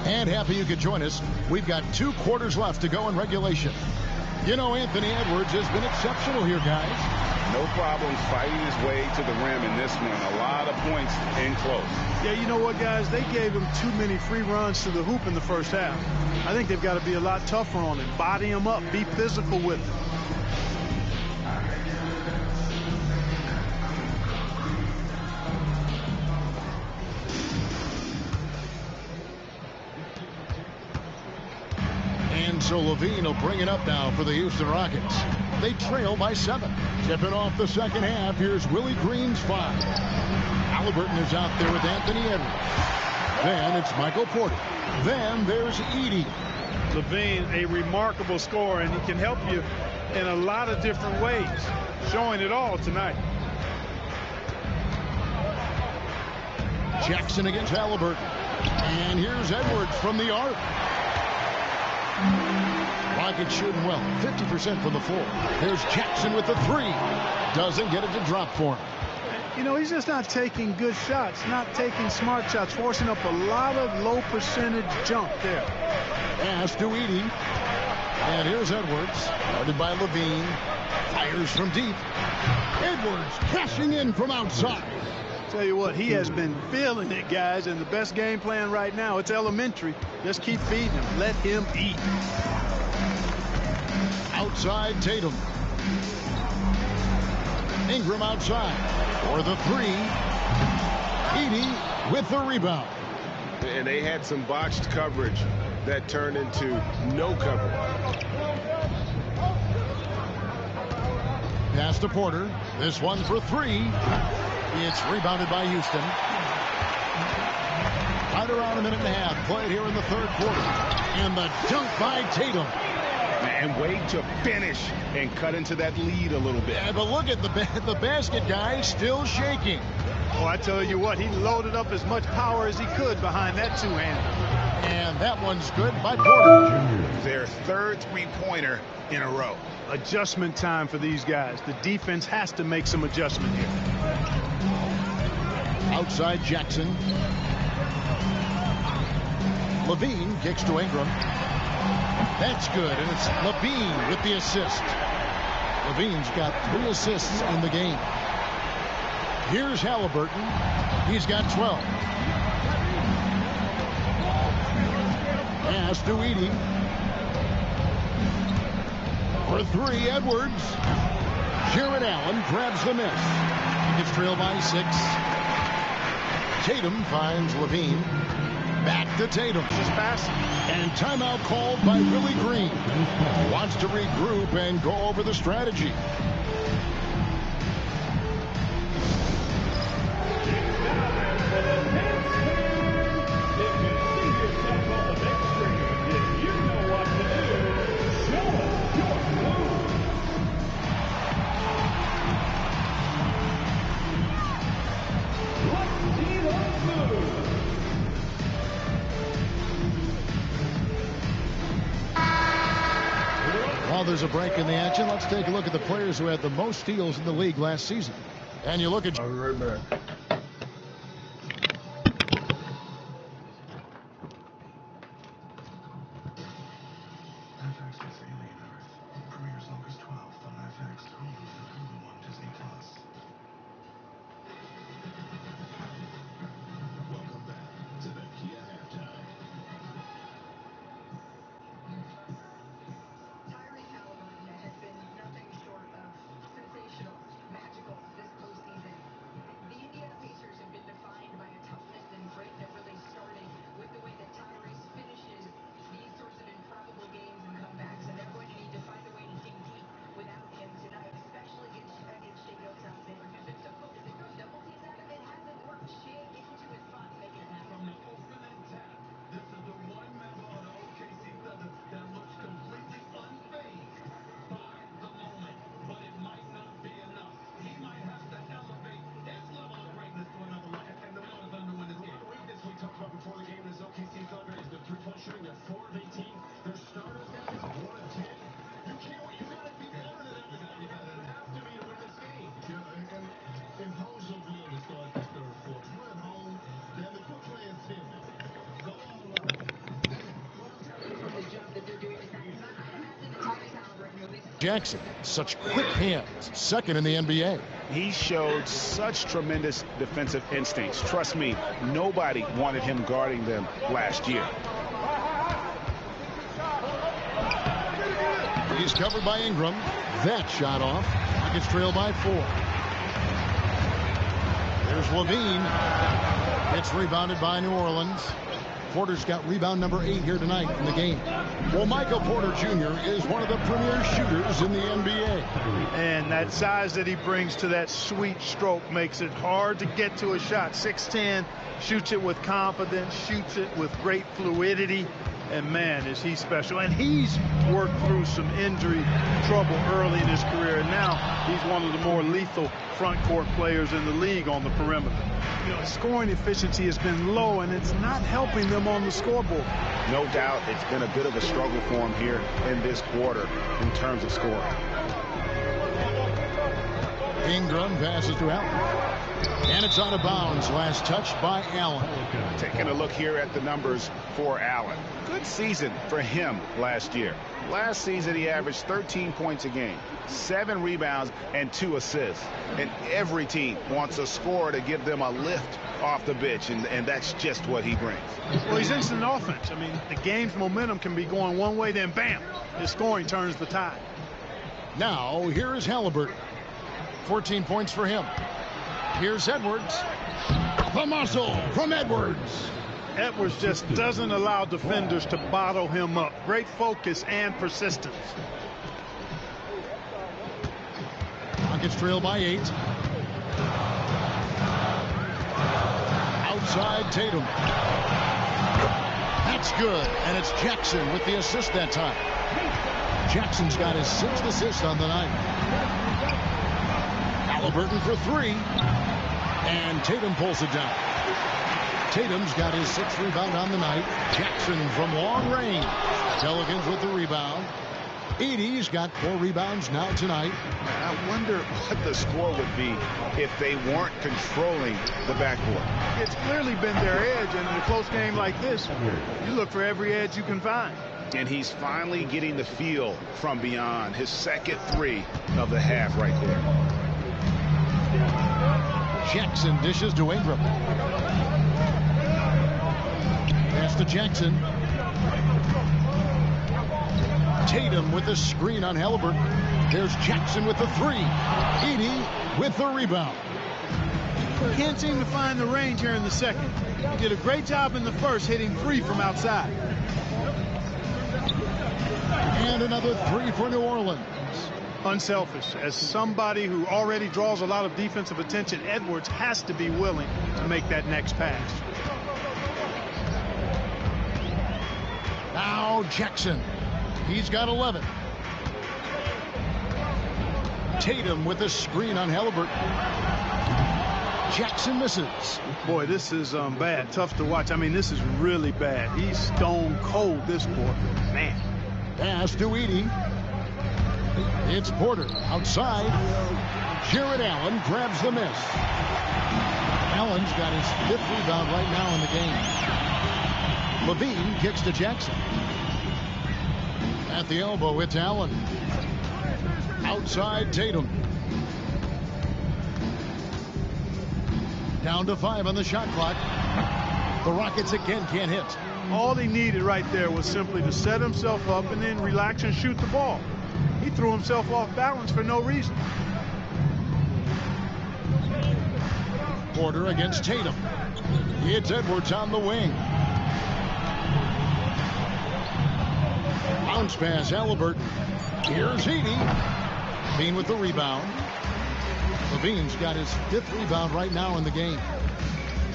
And happy you could join us. We've got 2 quarters left to go in regulation. You know, Anthony Edwards has been exceptional here, guys. No problems fighting his way to the rim in this one. A lot of points in close. Yeah, you know what, guys? They gave him too many free runs to the hoop in the first half. I think they've got to be a lot tougher on him. Body him up. Be physical with him. And so Levine will bring it up now for the Houston Rockets. They trail by 7. Tipping off the second half. Here's Willie Green's 5. Halliburton is out there with Anthony Edwards. Then it's Michael Porter. Then there's Edey. Levine, a remarkable scorer, and he can help you in a lot of different ways. Showing it all tonight. Jackson against Halliburton. And here's Edwards from the arc. Rockets shooting well, 50% from the floor. There's Jackson with the three. Doesn't get it to drop for him. You know, he's just not taking good shots, not taking smart shots, forcing up a lot of low percentage jump there. Pass to Edey. And here's Edwards, guarded by Levine. Fires from deep. Edwards cashing in from outside. Tell you what, he has been feeling it, guys, and the best game plan right now, it's elementary. Just keep feeding him. Let him eat. Outside Tatum. Ingram outside for the three. Edey with the rebound. And they had some botched coverage that turned into no coverage. Pass to Porter. This one for three. It's rebounded by Houston. Right around a minute and a half played here in the third quarter. And the dunk by Tatum. And wait to finish and cut into that lead a little bit. Yeah, but look at the basket guy still shaking. Oh, I tell you what, he loaded up as much power as he could behind that two-hander. And that one's good by Porter. Their third three-pointer in a row. Adjustment time for these guys. The defense has to make some adjustment here. Outside Jackson. Levine kicks to Ingram. That's good, and it's Levine with the assist. Levine's got 3 assists in the game. Here's Halliburton. He's got 12. Pass to Edey. For three, Edwards. Jared Allen grabs the miss. He gets trailed by 6. Tatum finds Levine. Back to Tatum. His pass. And timeout called by Willie Green. Wants to regroup and go over the strategy. While there's a break in the action, let's take a look at the players who had the most steals in the league last season. And you look at... I'll be right back. Premieres August 12th on FX, Hulu, and Hulu on Disney+. Welcome back to the Kia Halftime. Has been nothing short of sensational, magical this postseason. The Indiana Pacers have been defined by a toughness and grit that really started with the way that Tyrese finishes these sorts of improbable games and comebacks, and they're going to need to find a way to dig deep without him tonight, especially against Shai Gilgeous-Alexander, who's been so focused and goes double teams out of it. Hasn't worked Shai into his spot to make it happen. From the opening tap, this is the one member of the OKC Thunder that looks completely unfazed by the moment, but it might not be enough. He might have to elevate his level of greatness to another level, and the Thunder will win this game. The weakness we talked about before the game is OKC Thunder is the three-point shooting. They're 4 of 18. Their starters guys are 1 of 10. You gotta be better than everybody. You gotta have to be to win this game. Yeah, and impose your will to start this third quarter. You're at home, then the quick play is in. Go all out. From the jump that they're doing, I imagine the top caliber releases. Jackson, such quick hands, second in the NBA. He showed such tremendous defensive instincts. Trust me, nobody wanted him guarding them last year. He's covered by Ingram. That shot off. Rockets trail by 4. There's Levine. It's rebounded by New Orleans. Porter's got rebound number 8 here tonight in the game. Well, Michael Porter Jr. is one of the premier shooters in the NBA. And that size that he brings to that sweet stroke makes it hard to get to a shot. 6'10", shoots it with confidence, shoots it with great fluidity. And man, is he special. And he's worked through some injury trouble early in his career. And now he's one of the more lethal front court players in the league on the perimeter. Scoring efficiency has been low, and it's not helping them on the scoreboard. No doubt it's been a bit of a struggle for him here in this quarter in terms of scoring. Ingram passes to Allen. And it's out of bounds. Last touch by Allen. Taking a look here at the numbers for Allen. Good season for him last year. Last season, he averaged 13 points a game, 7 rebounds, and 2 assists. And every team wants a scorer to give them a lift off the bench, and that's just what he brings. Well, he's instant offense. I mean, the game's momentum can be going one way, then bam, his scoring turns the tide. Now, here is Halliburton. 14 points for him. Here's Edwards. The muscle from Edwards. Edwards just doesn't allow defenders to bottle him up. Great focus and persistence. Rockets trail by 8. Outside Tatum. That's good. And it's Jackson with the assist that time. Jackson's got his 6th assist on the night. Halliburton for 3. And Tatum pulls it down. Tatum's got his 6th rebound on the night. Jackson from long range. Pelicans with the rebound. Edey's got 4 rebounds now tonight. I wonder what the score would be if they weren't controlling the backcourt. It's clearly been their edge, and in a close game like this, you look for every edge you can find. And he's finally getting the feel from beyond. His 2nd 3 of the half right there. Jackson dishes to Ingram. Pass to Jackson. Tatum with the screen on Halliburton. There's Jackson with the 3. Edey with the rebound. Can't seem to find the range here in the second. He did a great job in the first, hitting 3 from outside. And another 3 for New Orleans. Unselfish. As somebody who already draws a lot of defensive attention, Edwards has to be willing to make that next pass. Now Jackson. He's got 11. Tatum with the screen on Halliburton. Jackson misses. Boy, this is bad. Tough to watch. I mean, this is really bad. He's stone cold this quarter. Man. Pass to Edey. It's Porter outside. Jared Allen grabs the miss. Allen's got his 5th rebound right now in the game. Levine kicks to Jackson. At the elbow, it's Allen. Outside Tatum. Down to 5 on the shot clock. The Rockets again can't hit. All he needed right there was simply to set himself up and then relax and shoot the ball. He threw himself off balance for no reason. Porter against Tatum. It's Edwards on the wing. Bounce pass, Halliburton. Here's Edey. Levine with the rebound. Levine's got his 5th rebound right now in the game.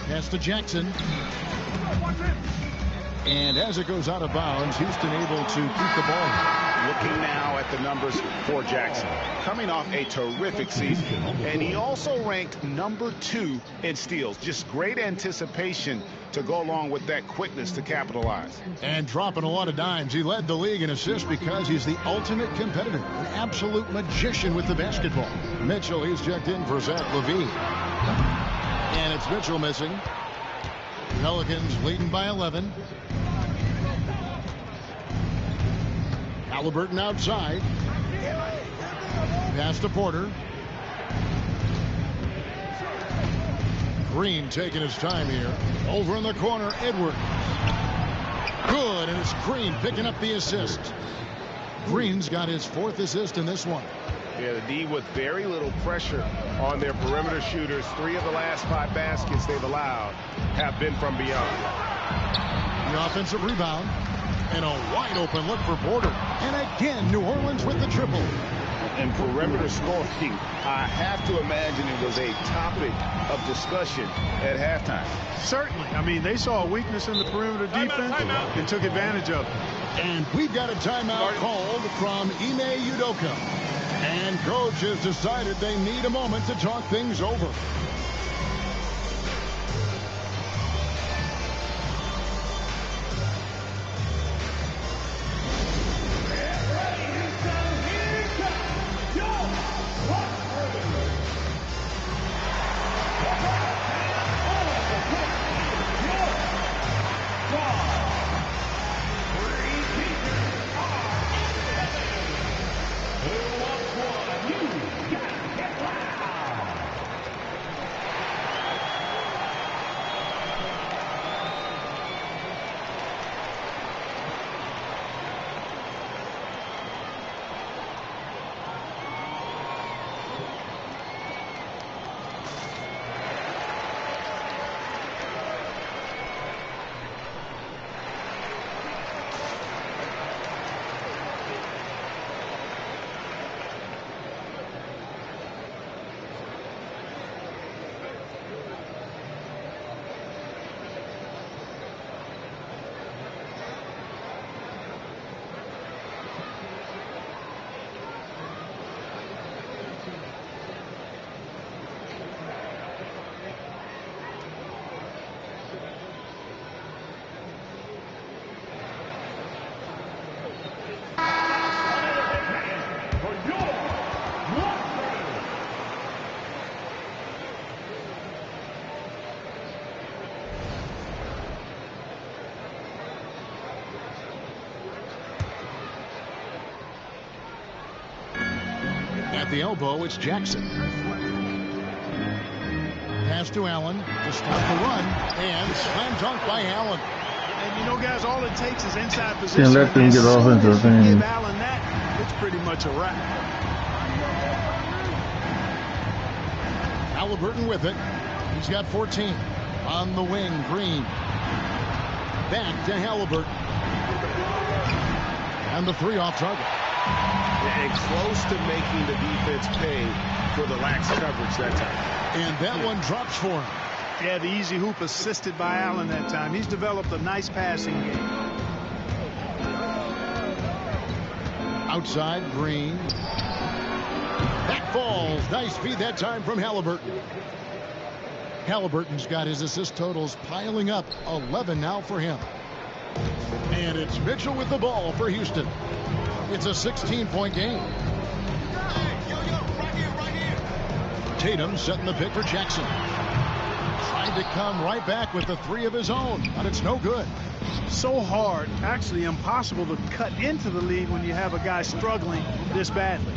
Pass to Jackson. And as it goes out of bounds, Houston able to keep the ball. Looking now at the numbers for Jackson. Coming off a terrific season. And he also ranked number 2 in steals. Just great anticipation to go along with that quickness to capitalize. And dropping a lot of dimes. He led the league in assists because he's the ultimate competitor. An absolute magician with the basketball. Mitchell, he's checked in for Zach LaVine. And it's Mitchell missing. Pelicans leading by 11. Halliburton outside. Pass to Porter. Green taking his time here. Over in the corner, Edwards. Good, and it's Green picking up the assist. Green's got his 4th assist in this one. Yeah, the D with very little pressure on their perimeter shooters. 3 of the last 5 baskets they've allowed have been from beyond. The offensive rebound. And a wide open look for Porter. And again, New Orleans with the triple. And perimeter scoring, I have to imagine it was a topic of discussion at halftime. Certainly. I mean, they saw a weakness in the perimeter defense and took advantage of it. And we've got a timeout called from Ime Udoka. And coach has decided they need a moment to talk things over. At the elbow, it's Jackson. Pass to Allen to stop the run, and slam dunk by Allen. And you know, guys, all it takes is inside Can't position. let them As get off soon into as the you thing. give Allen that, it's pretty much a wrap. Halliburton with it. He's got 14. On the wing, Green. Back to Halliburton. And the 3 off target. And close to making the defense pay for the lax coverage that time. And that one drops for him. Yeah, the easy hoop assisted by Allen that time. He's developed a nice passing game. Outside, Green. Back falls. Nice feed that time from Halliburton. Halliburton's got his assist totals piling up. 11 now for him. And it's Mitchell with the ball for Houston. It's a 16-point game. Tatum setting the pick for Jackson. Tried to come right back with the 3 of his own, but it's no good. So hard, actually impossible to cut into the lead when you have a guy struggling this badly.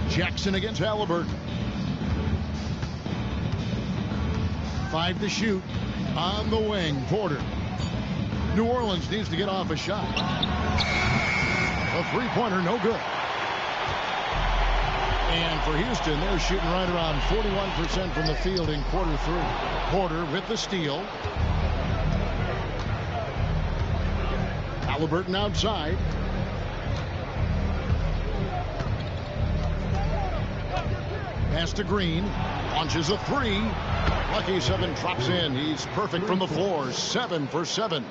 Jackson against Halliburton. 5 to shoot. On the wing, Porter. New Orleans needs to get off a shot. A 3-pointer, no good. And for Houston, they're shooting right around 41% from the field in quarter 3. Porter with the steal. Halliburton outside. Pass to Green. Launches a 3. Lucky 7 drops in. He's perfect from the floor. 7 for 7.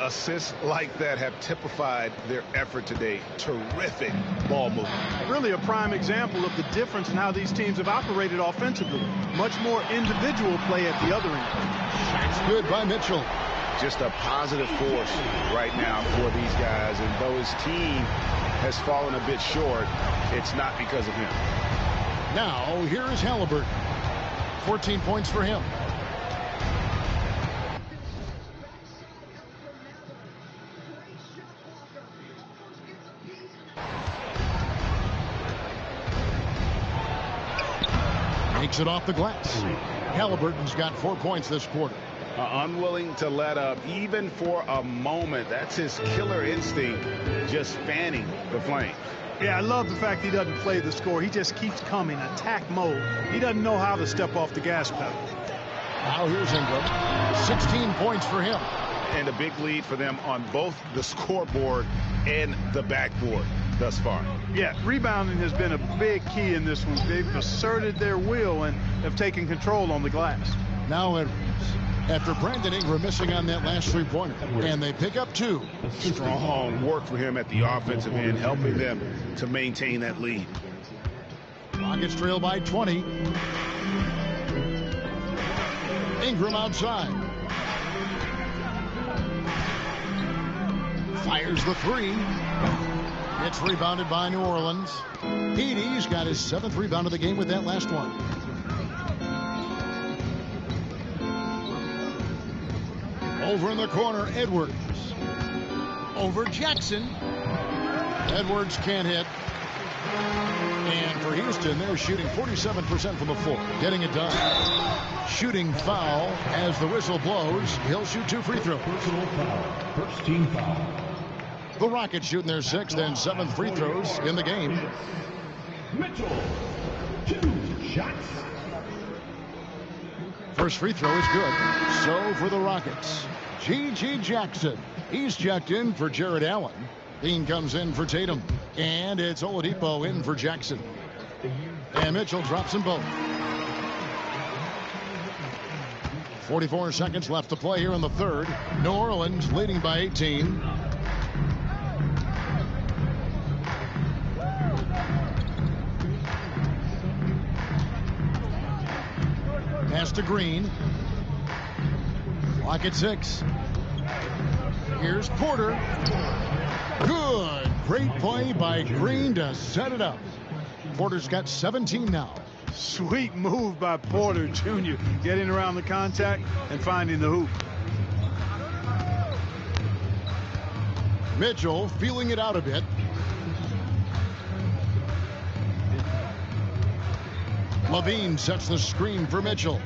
Assists like that have typified their effort today. Terrific ball movement. Really a prime example of the difference in how these teams have operated offensively. Much more individual play at the other end. That's good by Mitchell. Just a positive force right now for these guys. And though his team has fallen a bit short, it's not because of him. Now, here is Halliburton. 14 points for him. Makes it off the glass. Halliburton's got 4 points this quarter. Unwilling to let up even for a moment. That's his killer instinct, just fanning the flame. Yeah, I love the fact he doesn't play the score. He just keeps coming, attack mode. He doesn't know how to step off the gas pedal. Now here's Ingram. 16 points for him. And a big lead for them on both the scoreboard and the backboard thus far. Yeah, rebounding has been a big key in this one. They've asserted their will and have taken control on the glass. Now Edwards, after Brandon Ingram missing on that last 3-pointer, and they pick up 2. Strong work for him at the offensive end, helping them to maintain that lead. Rockets trail by 20. Ingram outside. Fires the 3. It's rebounded by New Orleans. Petey's got his 7th rebound of the game with that last one. Over in the corner, Edwards. Over Jackson. Edwards can't hit. And for Houston, they're shooting 47% from the floor. Getting it done. Shooting foul as the whistle blows. He'll shoot 2 free throws. Personal foul. First team foul. The Rockets shooting their 6th and 7th free throws in the game. Mitchell. 2 shots. First free throw is good. So for the Rockets, G.G. Jackson. He's checked in for Jared Allen. Dean comes in for Tatum. And it's Oladipo in for Jackson. And Mitchell drops them both. 44 seconds left to play here in the 3rd. New Orleans leading by 18. Pass to Green. Clock at 6. Here's Porter. Good. Great play by Green to set it up. Porter's got 17 now. Sweet move by Porter Jr. Getting around the contact and finding the hoop. Mitchell feeling it out a bit. Levine sets the screen for Mitchell.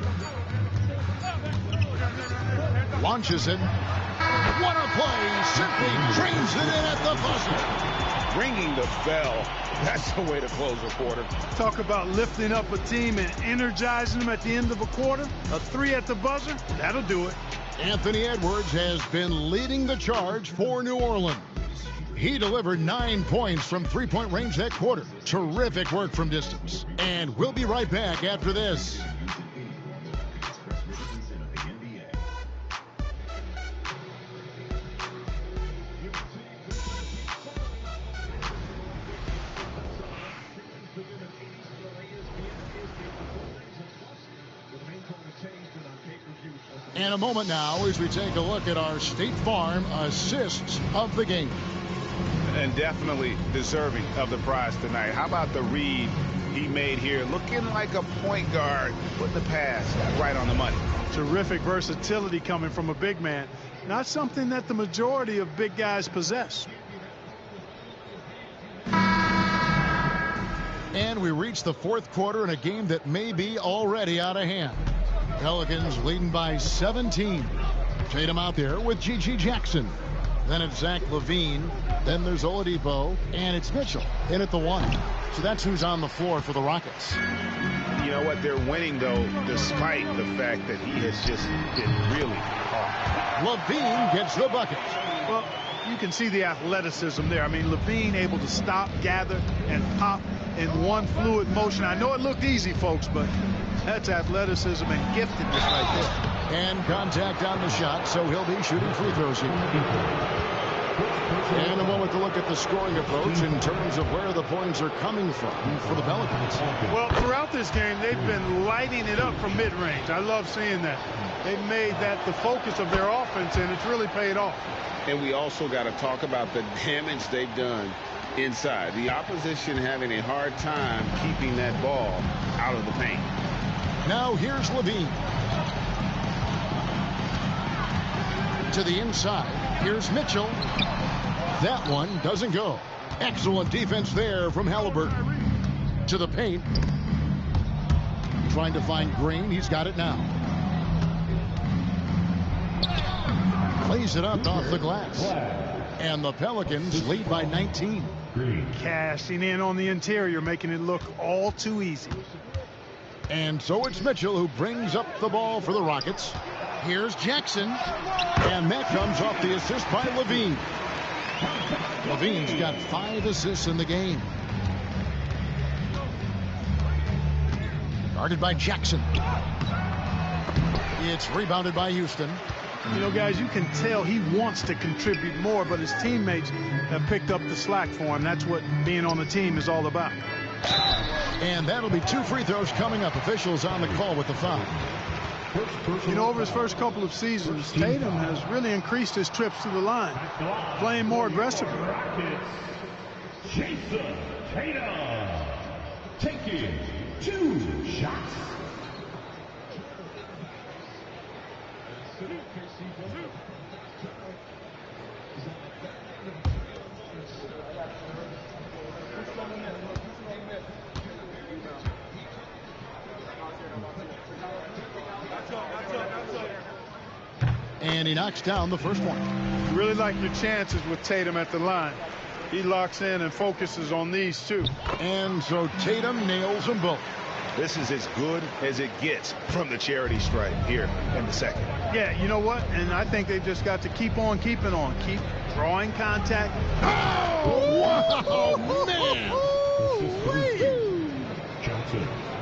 Launches it. What a play! Simply drains it in at the buzzer. Ringing the bell. That's the way to close a quarter. Talk about lifting up a team and energizing them at the end of a quarter. A 3 at the buzzer, that'll do it. Anthony Edwards has been leading the charge for New Orleans. He delivered 9 points from three-point range that quarter. Terrific work from distance. And we'll be right back after this. In a moment now, as we take a look at our State Farm assists of the game. And definitely deserving of the prize tonight. How about the read he made here? Looking like a point guard, putting the pass right on the money. Terrific versatility coming from a big man. Not something that the majority of big guys possess. And we reach the fourth quarter in a game that may be already out of hand. Pelicans leading by 17. Tatum out there with G.G. Jackson. Then it's Zach LaVine. Then there's Oladipo. And it's Mitchell in at the 1. So that's who's on the floor for the Rockets. You know what? They're winning, though, despite the fact that he has just been really hard. LaVine gets the bucket. Well, you can see the athleticism there. I mean, LaVine able to stop, gather, and pop in one fluid motion. I know it looked easy, folks, but that's athleticism and giftedness right there. And contact on the shot, so he'll be shooting free throws here. And a moment to look at the scoring approach in terms of where the points are coming from for the Pelicans. Well, throughout this game, they've been lighting it up from mid-range. I love seeing that. They've made that the focus of their offense, and it's really paid off. And we also got to talk about the damage they've done inside. The opposition having a hard time keeping that ball out of the paint. Now here's LaVine. To the inside. Here's Mitchell. That one doesn't go. Excellent defense there from Halliburton. To the paint. Trying to find Green. He's got it now. Plays it up off the glass. And the Pelicans lead by 19. Cashing in on the interior, making it look all too easy. And so it's Mitchell who brings up the ball for the Rockets. Here's Jackson. And that comes off the assist by LaVine. LaVine's got 5 assists in the game. Guarded by Jackson. It's rebounded by Houston. You know, guys, you can tell he wants to contribute more, but his teammates have picked up the slack for him. That's what being on the team is all about. And that'll be 2 free throws coming up. Officials on the call with the foul. You know, over his first couple of seasons, Tatum has really increased his trips to the line, playing more aggressively. Jason Tatum taking 2 shots. And he knocks down the first one. You really like your chances with Tatum at the line. He locks in and focuses on these two. And so Tatum nails them both. This is as good as it gets from the charity stripe here in the second. Yeah, you know what? And I think they've just got to keep on keeping on. Keep drawing contact. Oh, wow, man.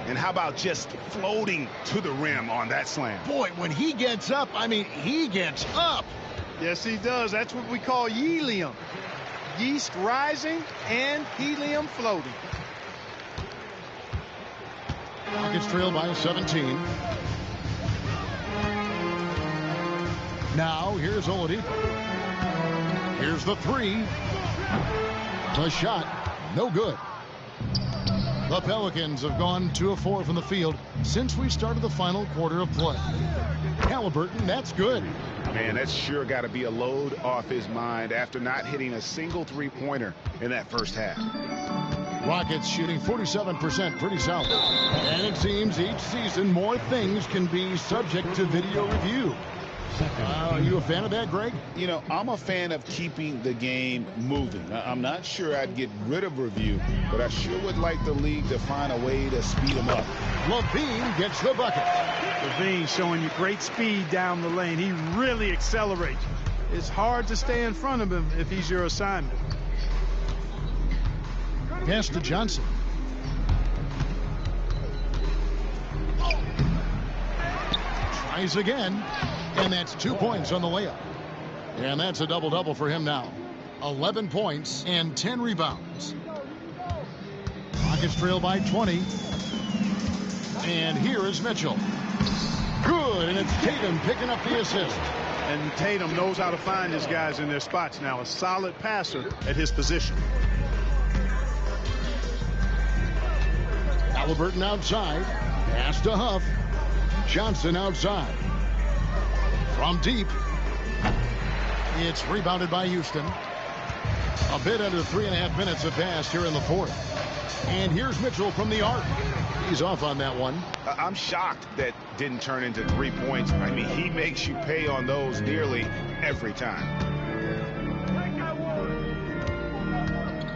And how about just floating to the rim on that slam? Boy, when he gets up, I mean, he gets up. Yes, he does. That's what we call helium. Yeast rising and helium floating. Rockets trail by 17. Now, here's Oladipo. Here's the 3. The shot, no good. The Pelicans have gone 2 of 4 from the field since we started the final quarter of play. Halliburton, that's good. Man, that's sure got to be a load off his mind after not hitting a single three-pointer in that first half. Rockets shooting 47%, pretty solid. And it seems each season more things can be subject to video review. Are you a fan of that, Greg? You know, I'm a fan of keeping the game moving. I'm not sure I'd get rid of review, but I sure would like the league to find a way to speed them up. Levine gets the bucket. Levine showing you great speed down the lane. He really accelerates. It's hard to stay in front of him if he's your assignment. Pass to Johnson. Tries again, and that's 2 points on the layup. And that's a double-double for him now. 11 points and 10 rebounds. Rockets trail by 20. And here is Mitchell. Good, and it's Tatum picking up the assist. And Tatum knows how to find his guys in their spots now. A solid passer at his position. Halliburton outside. Pass to Huff. Johnson outside. From deep. It's rebounded by Houston. A bit under 3.5 minutes have passed here in the fourth. And here's Mitchell from the arc. He's off on that one. I'm shocked that didn't turn into 3 points. I mean, he makes you pay on those nearly every time.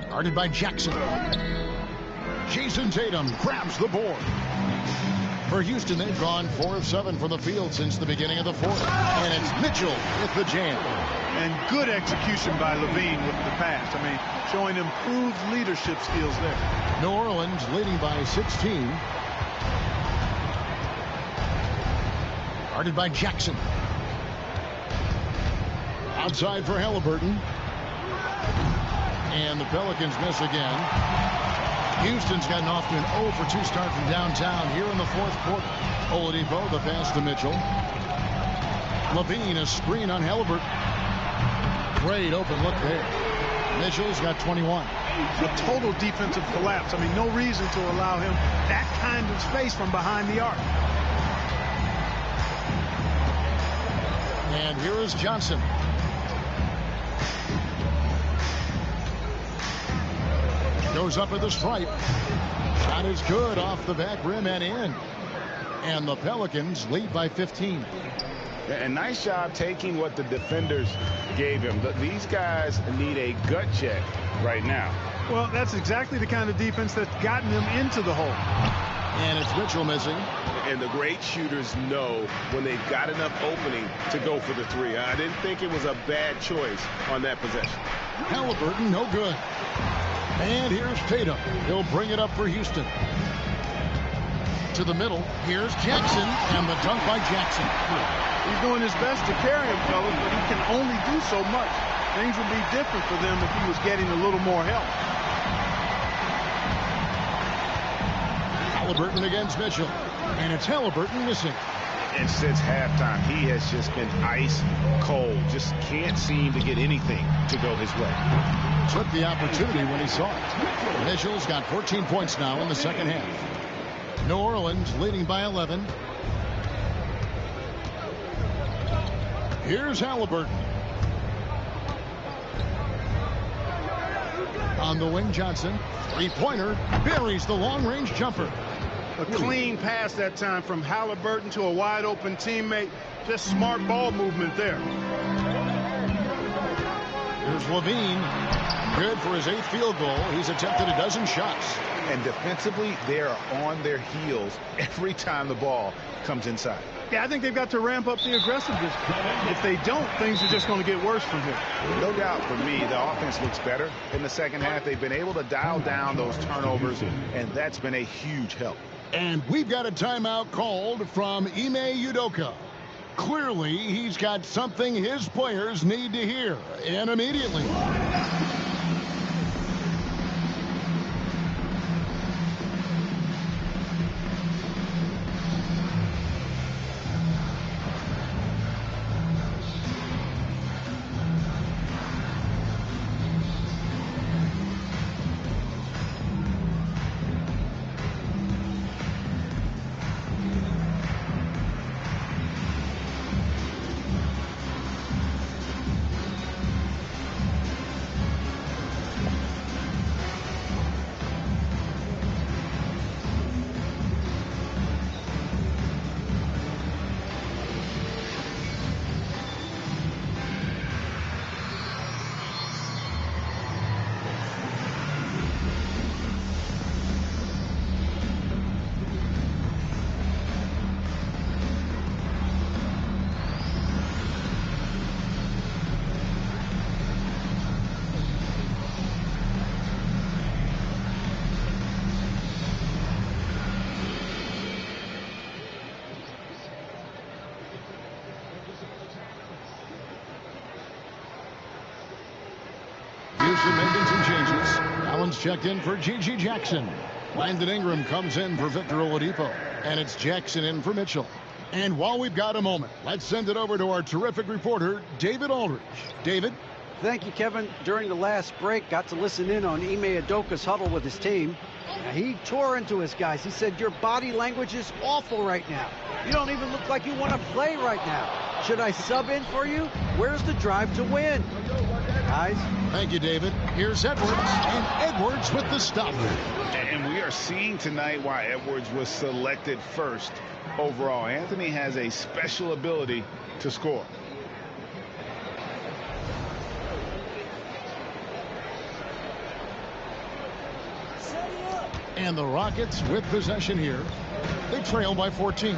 Guarded by Jackson. Jason Tatum grabs the board. For Houston, they've gone 4 of 7 from the field since the beginning of the fourth. And it's Mitchell with the jam. And good execution by Levine with the pass. I mean, showing improved leadership skills there. New Orleans leading by 16. Guarded by Jackson. Outside for Halliburton. And the Pelicans miss again. Houston's gotten off to an 0 for 2 start from downtown here in the fourth quarter. Oladipo, the pass to Mitchell. Levine, a screen on Halliburton. Great open look there. Mitchell's got 21. A total defensive collapse. I mean, no reason to allow him that kind of space from behind the arc. And here is Johnson. Goes up at the stripe. Shot is good off the back rim and in. And the Pelicans lead by 15. And nice job taking what the defenders gave him. These guys need a gut check right now. Well, that's exactly the kind of defense that's gotten them into the hole. And it's Mitchell missing. And the great shooters know when they've got enough opening to go for the three. I didn't think it was a bad choice on that possession. Halliburton, no good. And here's Tatum. He'll bring it up for Houston. To the middle. Here's Jackson, and the dunk by Jackson. He's doing his best to carry him, fellas, but he can only do so much. Things would be different for them if he was getting a little more help. Halliburton against Mitchell. And it's Halliburton missing. And since halftime, he has just been ice cold. Just can't seem to get anything to go his way. Took the opportunity when he saw it. Mitchell's got 14 points now in the second half. New Orleans leading by 11. Here's Halliburton. On the wing, Johnson. Three-pointer. Buries the long-range jumper. A clean pass that time from Halliburton to a wide-open teammate. Just smart ball movement there. Here's Levine. Good for his 8th field goal. He's attempted a dozen shots. And defensively, they are on their heels every time the ball comes inside. Yeah, I think they've got to ramp up the aggressiveness. If they don't, things are just going to get worse from here. No doubt for me, the offense looks better in the second half. They've been able to dial down those turnovers, and that's been a huge help. And we've got a timeout called from Ime Udoka. Clearly, he's got something his players need to hear, and immediately. Jackson making some changes. Allen's checked in for Gigi Jackson. Brandon Ingram comes in for Victor Oladipo. And it's Jackson in for Mitchell. And while we've got a moment, let's send it over to our terrific reporter, David Aldridge. David? Thank you, Kevin. During the last break, got to listen in on Ime Udoka's huddle with his team. Now, he tore into his guys. He said, your body language is awful right now. You don't even look like you want to play right now. Should I sub in for you? Where's the drive to win? Guys? Thank you, David. Here's Edwards, and Edwards with the stop. And we are seeing tonight why Edwards was selected first overall. Anthony has a special ability to score. And the Rockets with possession here. They trail by 14.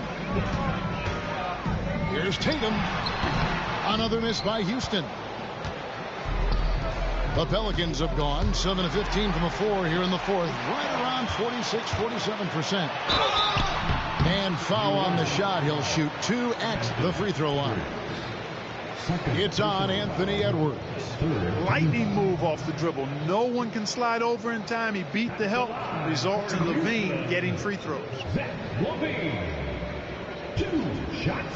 Here's Tatum. Another miss by Houston. The Pelicans have gone 7 of 15 from the floor here in the fourth. Right around 46-47%. And foul on the shot. He'll shoot 2 at the free throw line. It's on Anthony Edwards. Lightning move off the dribble. No one can slide over in time. He beat the help. Results in Levine getting free throws. Levine, 2 shots.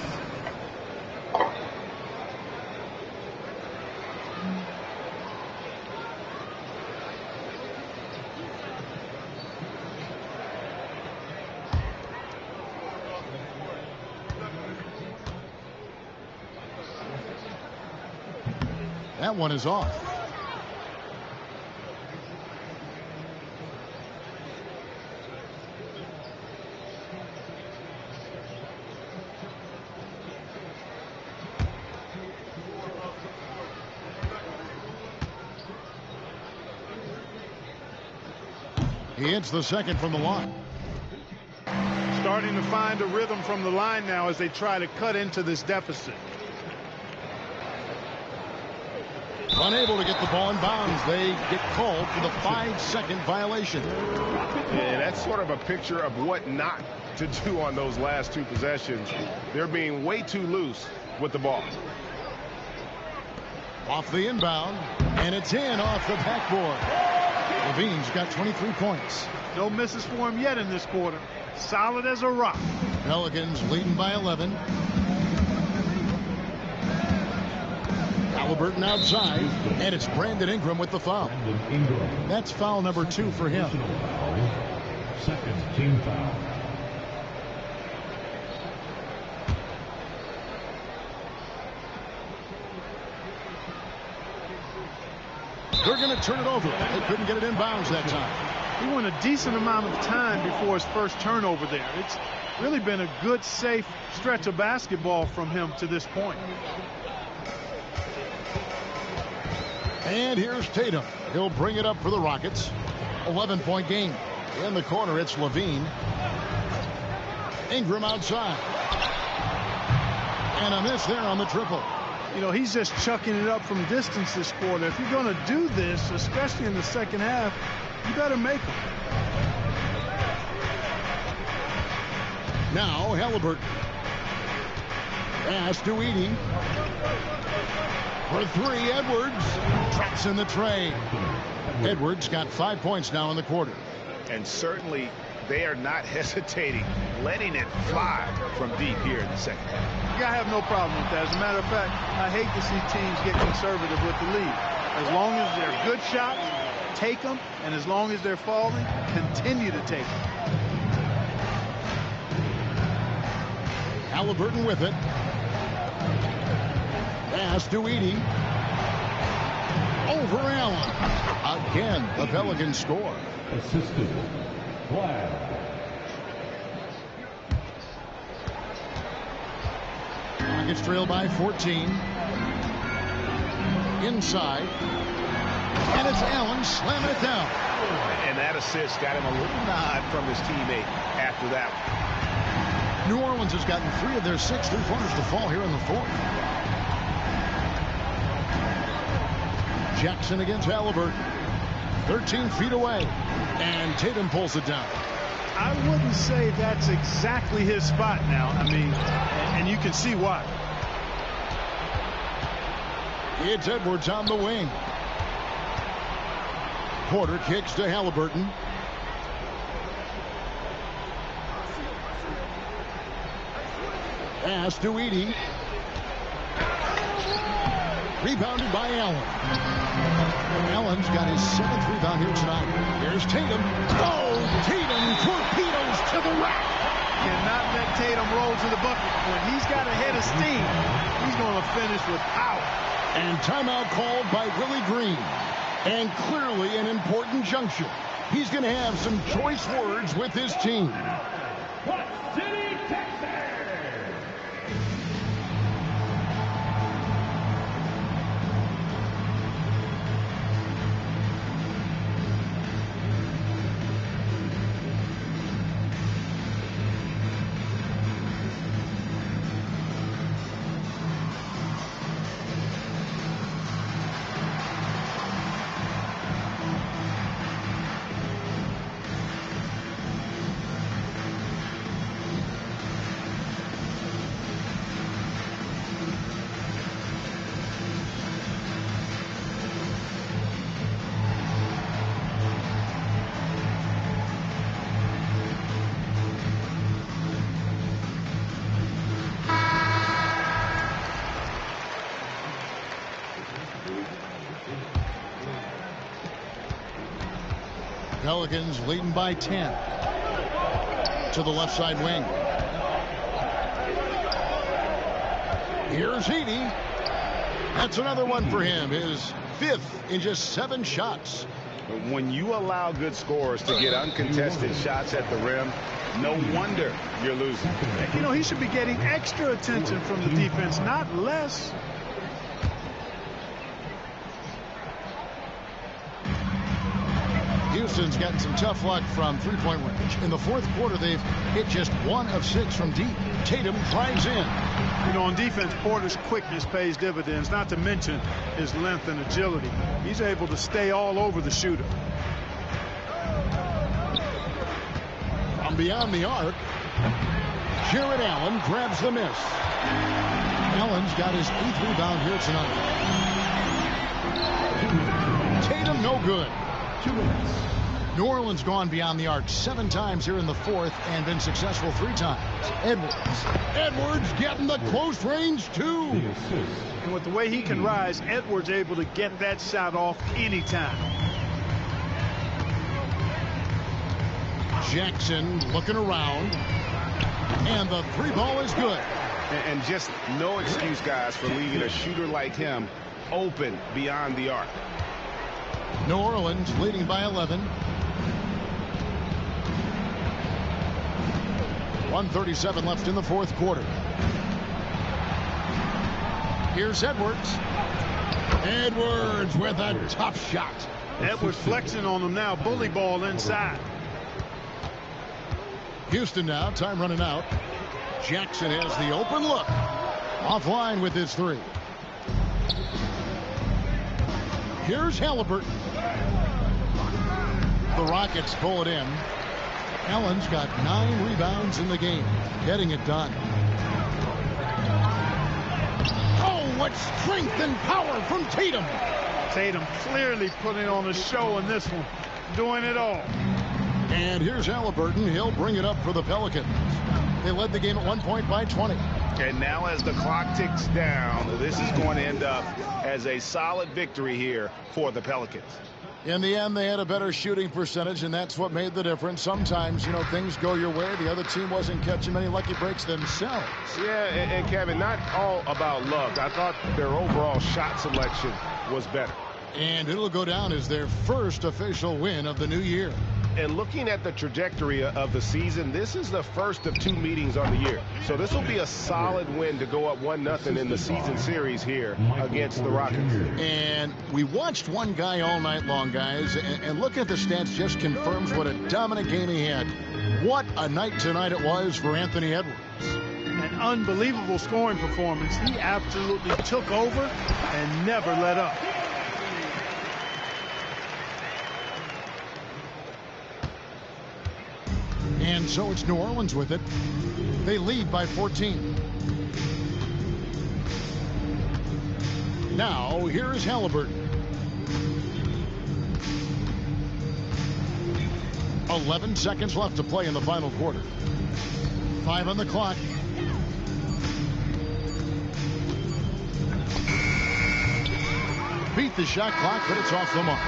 That one is off. He hits the second from the line. Starting to find a rhythm from the line now as they try to cut into this deficit. Unable to get the ball in bounds. They get called for the 5-second violation. Yeah, that's sort of a picture of what not to do on those last 2 possessions. They're being way too loose with the ball. Off the inbound, and it's in off the backboard. Levine's got 23 points. No misses for him yet in this quarter. Solid as a rock. Pelicans leading by 11. Halliburton outside, and it's Brandon Ingram with the foul. That's foul number 2 for him. Second team foul. They're going to turn it over. They couldn't get it in bounds that time. He went a decent amount of time before his first turnover there. It's really been a good, safe stretch of basketball from him to this point. And here's Tatum. He'll bring it up for the Rockets. 11-point game. In the corner, it's Levine. Ingram outside. And a miss there on the triple. You know, he's just chucking it up from distance this quarter. If you're going to do this, especially in the second half, you better make them. Now Halliburton. Pass to Edey. For 3, Edwards traps in the tray. Edwards got 5 points now in the quarter. And certainly they are not hesitating, letting it fly from deep here in the second half. Yeah, I have no problem with that. As a matter of fact, I hate to see teams get conservative with the lead. As long as they're good shots, take them. And as long as they're falling, continue to take them. Halliburton with it. Pass to Edey. Over Allen. Again, the Pelicans score. Assisted. Glad. Rockets trail by 14. Inside. And it's Allen slamming it down. And that assist got him a little nod from his teammate after that one. New Orleans has gotten 3 of their 6 3-pointers to fall here in the fourth. Jackson against Halliburton. 13 feet away. And Tatum pulls it down. I wouldn't say that's exactly his spot now. I mean, and you can see why. It's Edwards on the wing. Porter kicks to Halliburton. Pass to Edey. Rebounded by Allen. Allen's got his 7th rebound here tonight. Here's Tatum. Oh, Tatum torpedoes to the rack. Cannot let Tatum roll to the bucket. When he's got a head of steam, he's going to finish with power. And timeout called by Willie Green. And clearly an important juncture. He's going to have some choice words with his team. Pelicans leading by 10. To the left side wing. Here's Edey. That's another one for him. His 5th in just 7 shots. When you allow good scorers to get uncontested shots at the rim, no wonder you're losing. You know, he should be getting extra attention from the defense, not less. Houston's gotten some tough luck from three-point range. In the 4th quarter, they've hit just 1 of 6 from deep. Tatum drives in. You know, on defense, Porter's quickness pays dividends, not to mention his length and agility. He's able to stay all over the shooter. From beyond the arc, Jared Allen grabs the miss. Allen's got his 8th rebound here tonight. Tatum no good. 2 minutes. New Orleans gone beyond the arc 7 times here in the 4th and been successful 3 times. Edwards getting the close range too. And with the way he can rise, Edwards able to get that shot off anytime. Jackson looking around. And the 3 ball is good. And just no excuse, guys, for leaving a shooter like him open beyond the arc. New Orleans leading by 11. 1:37 left in the 4th quarter. Here's Edwards. Edwards with a tough shot. Edwards flexing on them now. Bully ball inside. Houston now. Time running out. Jackson has the open look. Offline with his 3. Here's Halliburton. The Rockets pull it in. Allen's got 9 rebounds in the game. Getting it done. Oh, what strength and power from Tatum. Tatum clearly putting on a show in this one. Doing it all. And here's Halliburton. He'll bring it up for the Pelicans. They led the game at 1 point by 20. And now as the clock ticks down, this is going to end up as a solid victory here for the Pelicans. In the end, they had a better shooting percentage, and that's what made the difference. Sometimes, you know, things go your way. The other team wasn't catching many lucky breaks themselves. Yeah, and Kevin, not all about luck. I thought their overall shot selection was better. And it'll go down as their first official win of the new year. And looking at the trajectory of the season, this is the first of 2 meetings on the year. So this will be a solid win to go up 1-0 in the season series here against the Rockets. And we watched one guy all night long, guys, and looking at the stats just confirms what a dominant game he had. What a night tonight it was for Anthony Edwards. An unbelievable scoring performance. He absolutely took over and never let up. And so it's New Orleans with it. They lead by 14. Now, here's Halliburton. 11 seconds left to play in the final quarter. 5 on the clock. Beat the shot clock, but it's off the mark.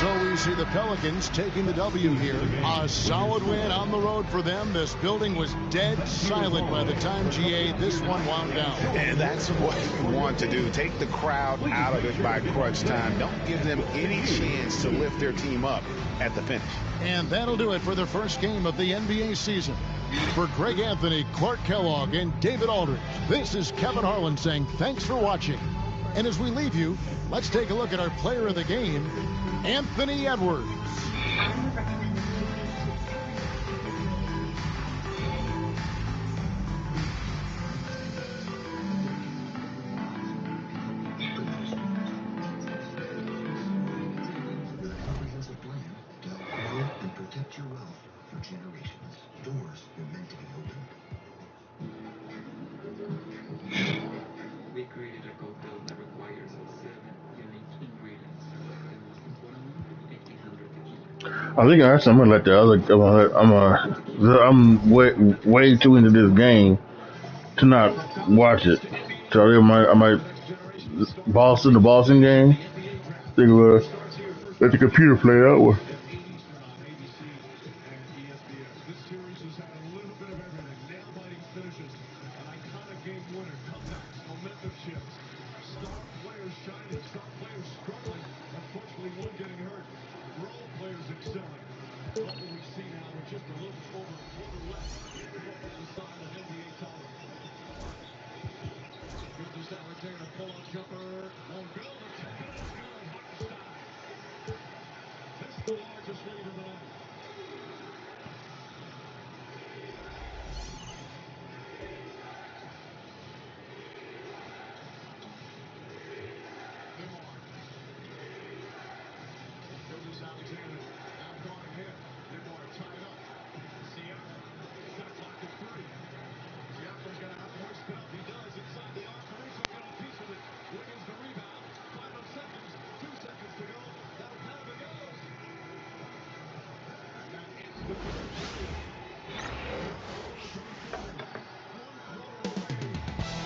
So we see the Pelicans taking the W here. A solid win on the road for them. This building was dead silent by the time, GA, this one wound down. And that's what you want to do. Take the crowd out of it by crunch time. Don't give them any chance to lift their team up at the finish. And that'll do it for the first game of the NBA season. For Greg Anthony, Clark Kellogg, and David Aldridge, this is Kevin Harlan saying thanks for watching. And as we leave you, let's take a look at our player of the game, Anthony Edwards. And protect your wealth for generations. Doors were meant to be opened. We created a cocktail that requires 7 unique ingredients. The most important one, 1800 tequila. I think actually I'm gonna let the other. I'm way too into this game to not watch it. So I might the Boston game. I think we'll let the computer play that one.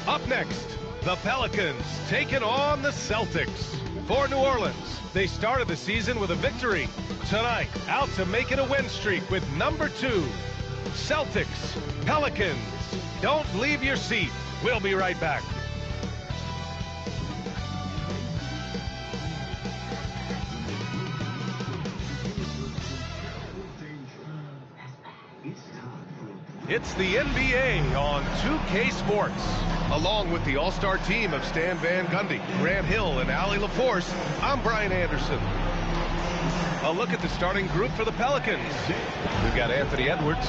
Up next, the Pelicans taking on the Celtics. For New Orleans, they started the season with a victory. Tonight, out to make it a win streak with number 2. Celtics, Pelicans. Don't leave your seat. We'll be right back. It's the NBA on 2K Sports. Along with the all-star team of Stan Van Gundy, Grant Hill, and Allie LaForce, I'm Brian Anderson. A look at the starting group for the Pelicans. We've got Anthony Edwards,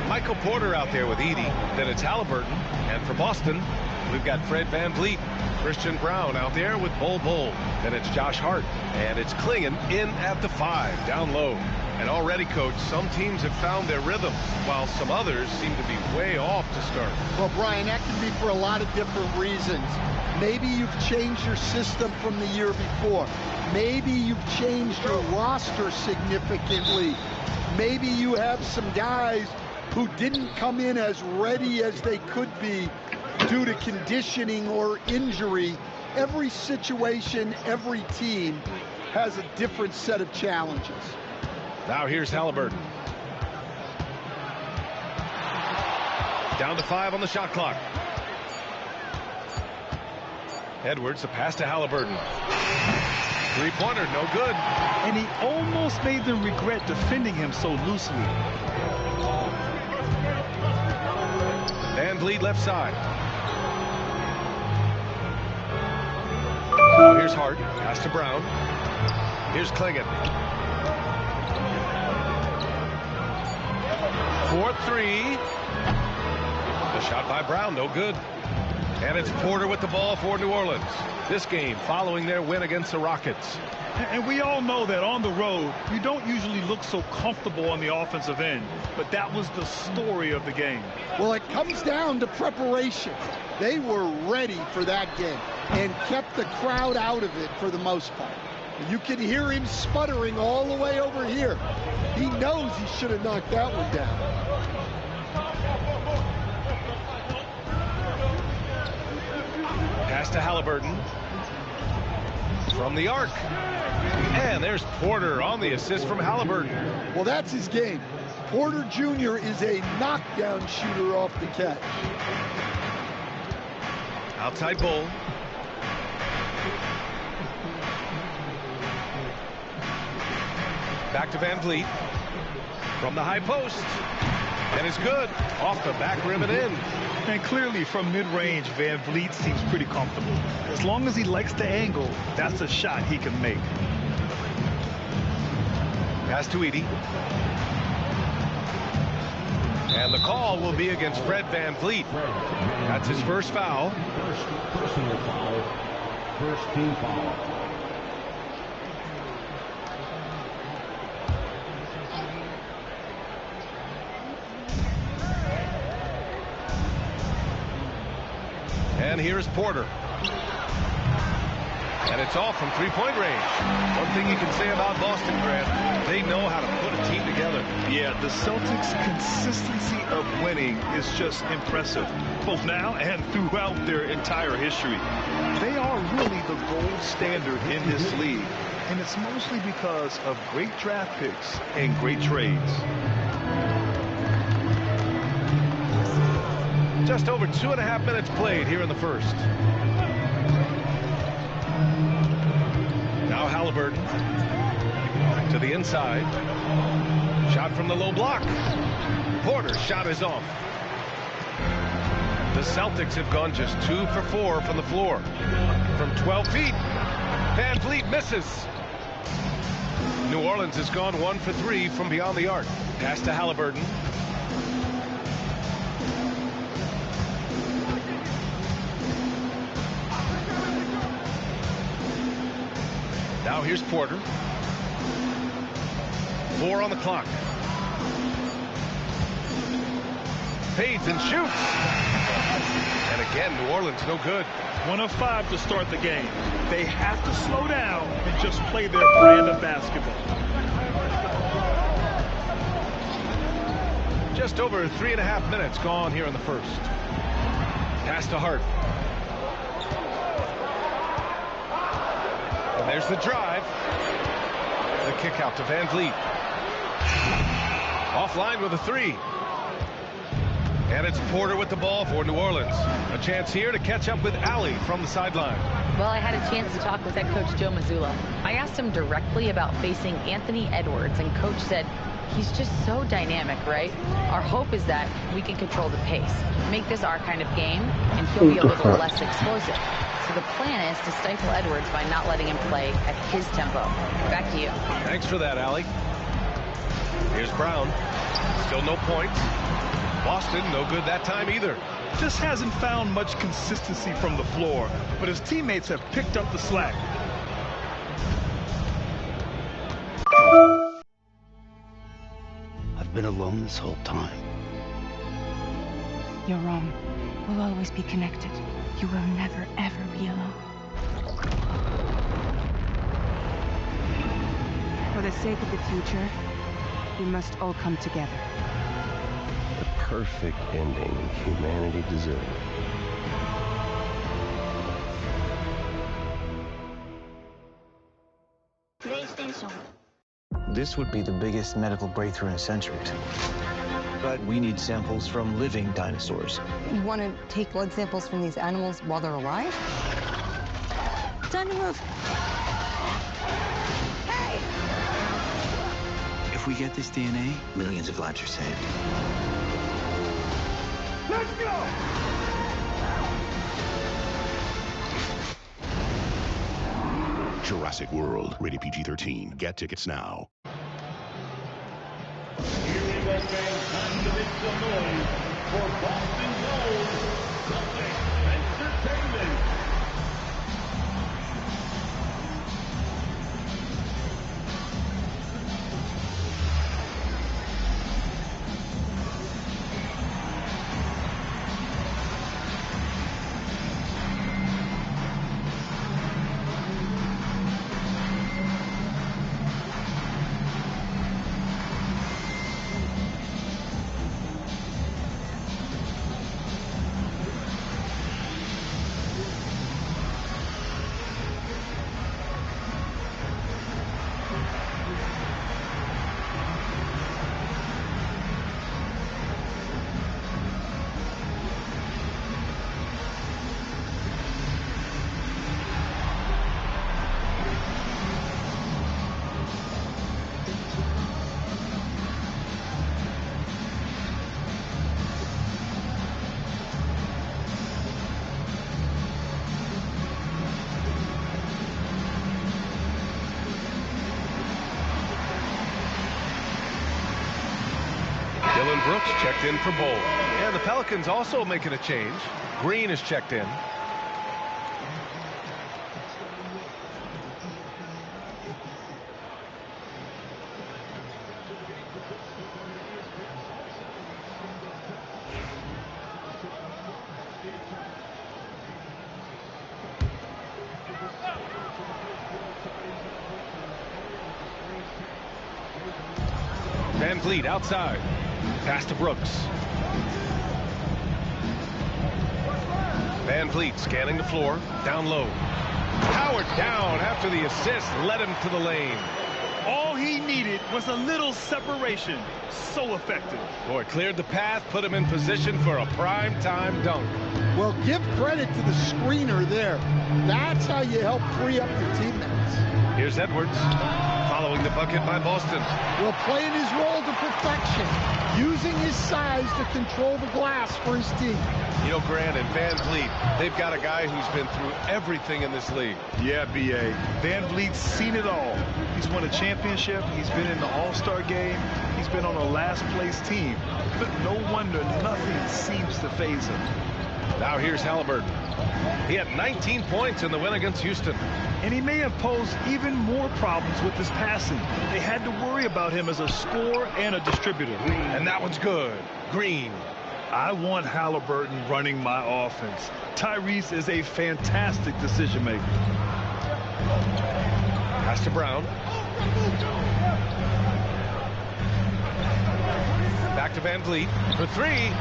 Michael Porter out there with Edey, then it's Halliburton, and for Boston, we've got Fred VanVleet, Christian Brown out there with Bol Bol, then it's Josh Hart, and it's Klingon in at the 5, down low. And already, Coach, some teams have found their rhythm, while some others seem to be way off to start. Well, Brian, that can be for a lot of different reasons. Maybe you've changed your system from the year before. Maybe you've changed your roster significantly. Maybe you have some guys who didn't come in as ready as they could be due to conditioning or injury. Every situation, every team has a different set of challenges. Now here's Halliburton. Down to 5 on the shot clock. Edwards, a pass to Halliburton. Three-pointer, no good. And he almost made them regret defending him so loosely. VanVleet left side. Now here's Hart. Pass to Brown. Here's Klingon. 4-3. The shot by Brown, no good. And it's Porter with the ball for New Orleans. This game following their win against the Rockets. And we all know that on the road, you don't usually look so comfortable on the offensive end. But that was the story of the game. Well, it comes down to preparation. They were ready for that game and kept the crowd out of it for the most part. You can hear him sputtering all the way over here. He knows he should have knocked that one down. Pass to Halliburton. From the arc. And there's Porter on the assist from Halliburton. Well, that's his game. Porter Jr. is a knockdown shooter off the catch. Outside Bull. Back to Van Vliet. From the high post. And it's good. Off the back rim and in. And clearly from mid-range, Van Vliet seems pretty comfortable. As long as he likes the angle, that's a shot he can make. Pass to Edey. And the call will be against Fred Van Vliet. That's his first foul. First personal foul. First team foul. And here's Porter. And it's off from three-point range. One thing you can say about Boston, Grant, they know how to put a team together. Yeah, the Celtics' consistency of winning is just impressive, both now and throughout their entire history. They are really the gold standard in this league, and it's mostly because of great draft picks and great trades. Just over 2.5 minutes played here in the first. Now Halliburton to the inside. Shot from the low block. Porter's shot is off. The Celtics have gone just 2 for 4 from the floor. From 12 feet, Van Vliet misses. New Orleans has gone 1 for 3 from beyond the arc. Pass to Halliburton. Now here's Porter. 4 on the clock. Fades and shoots. And again, New Orleans no good. 1 of 5 to start the game. They have to slow down and just play their brand of basketball. Just over 3.5 minutes gone here in the first. Pass to Hart. And there's the drive. The kick out to Van Vliet. Offline with a 3. And it's Porter with the ball for New Orleans. A chance here to catch up with Allie from the sideline. Well, I had a chance to talk with head coach Joe Mazzulla. I asked him directly about facing Anthony Edwards, and coach said, he's just so dynamic, right? Our hope is that we can control the pace, make this our kind of game, and he'll be a little less explosive. So the plan is to stifle Edwards by not letting him play at his tempo. Back to you. Thanks for that, Allie. Here's Brown. Still no points. Boston, no good that time either. Just hasn't found much consistency from the floor, but his teammates have picked up the slack. I've been alone this whole time. You're wrong. We'll always be connected. You will never, ever be alone. For the sake of the future, we must all come together. The perfect ending humanity deserved. This would be the biggest medical breakthrough in centuries. But we need samples from living dinosaurs. You want to take blood samples from these animals while they're alive? Time to move. Hey! If we get this DNA, millions of lives are saved. Let's go! Jurassic World, rated PG-13. Get tickets now. Here we go, fans. Time to make some noise for Boston Gold Celtics Entertainment. Dylan Brooks checked in for Bowl. And the Pelicans also making a change. Green is checked in. Van Vliet outside. Pass to Brooks. Van Vliet scanning the floor. Down low. Howard down after the assist. Led him to the lane. All he needed was a little separation. So effective. Boy, cleared the path, put him in position for a prime-time dunk. Well, give credit to the screener there. That's how you help free up your teammates. Here's Edwards, following the bucket by Boston. Well, playing his role to perfection, using his size to control the glass for his team. You know, Grant and Van Vliet, they've got a guy who's been through everything in this league. Yeah, BA. Van Vliet's seen it all. He's won a championship. He's been in the All-Star game. He's been on a last-place team. But no wonder nothing seems to faze him. Now here's Halliburton. He had 19 points in the win against Houston. And he may have posed even more problems with his passing. They had to worry about him as a scorer and a distributor. And that one's good. Green. I want Halliburton running my offense. Tyrese is a fantastic decision maker. Pass to Brown. Back to Van Vliet for three.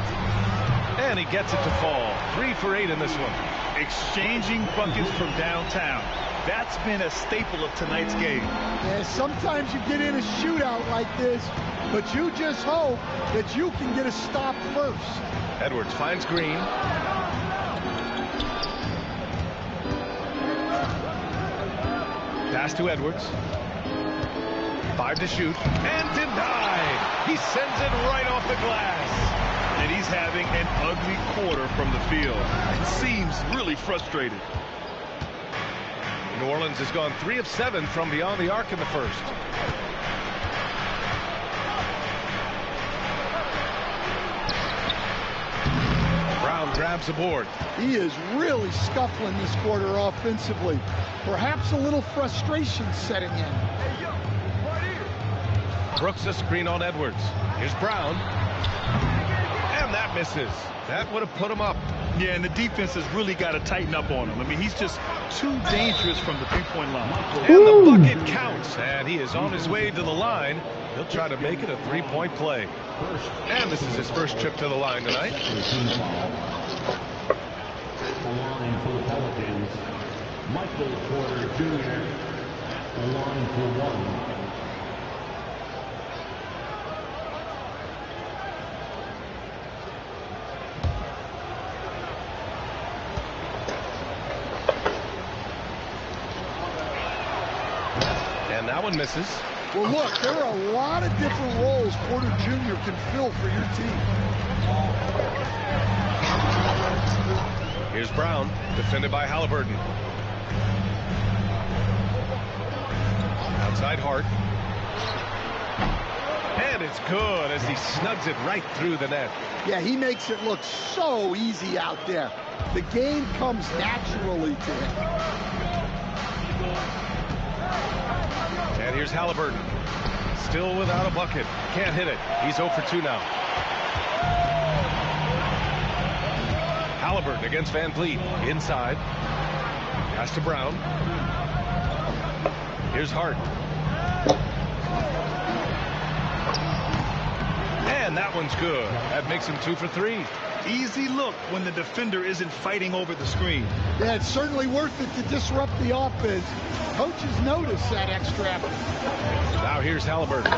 And he gets it to fall. 3 for 8 in this one. Exchanging buckets from downtown. That's been a staple of tonight's game. Yeah, sometimes you get in a shootout like this, but you just hope that you can get a stop first. Edwards finds Green. Pass to Edwards. 5 to shoot. And denied. He sends it right off the glass. And he's having an ugly quarter from the field. It seems really frustrated. New Orleans has gone 3 of 7 from beyond the arc in the first. Brown grabs the board. He is really scuffling this quarter offensively. Perhaps a little frustration setting in. Brooks a screen on Edwards. Here's Brown. And that misses. That would have put him up. Yeah, and the defense has really got to tighten up on him. I mean, he's just too dangerous from the three-point line. And the bucket counts. And he is on his way to the line. He'll try to make it a 3-point play. And this is his first trip to the line tonight. The line for the Pelicans, Michael Porter Jr. The line for 1. That one misses. Well, look, there are a lot of different roles Porter Jr. can fill for your team. Here's Brown, defended by Halliburton. Outside Hart. And it's good as he snugs it right through the net. Yeah, he makes it look so easy out there. The game comes naturally to him. And here's Halliburton. Still without a bucket. Can't hit it. He's 0 for 2 now. Halliburton against Van Vliet. Inside. Pass to Brown. Here's Hart. And that one's good. That makes him 2 for 3. Easy look when the defender isn't fighting over the screen. Yeah, it's certainly worth it to disrupt the offense. Coaches notice that extra effort. Now here's Halliburton.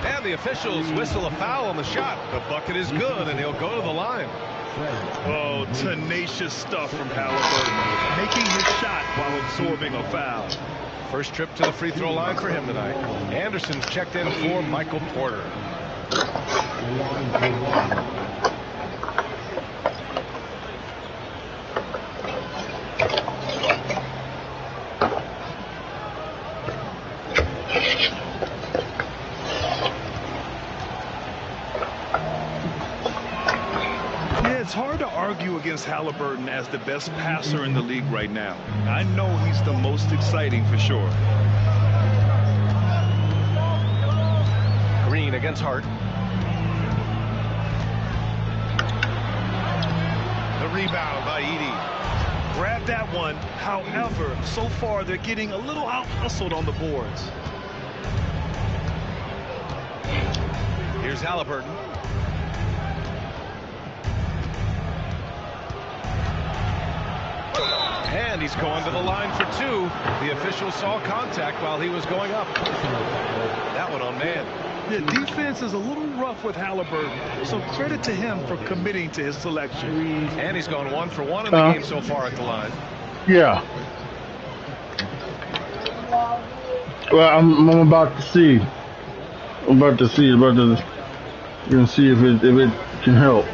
And the officials whistle a foul on the shot. The bucket is good, and he'll go to the line. Oh, tenacious stuff from Halliburton. Making his shot while absorbing a foul. First trip to the free throw line for him tonight. Anderson's checked in for Michael Porter. It's hard to argue against Halliburton as the best passer in the league right now. I know he's the most exciting for sure. Green against Hart. The rebound by Edey. Grab that one. However, so far they're getting a little out-hustled on the boards. Here's Halliburton. And he's going to the line for two. The official saw contact while he was going up. That one on man. The defense is a little rough with Halliburton, so credit to him for committing to his selection. And he's gone 1 for 1 in the game so far at the line. Yeah. Well, I'm about to see. We're going to see if it can help.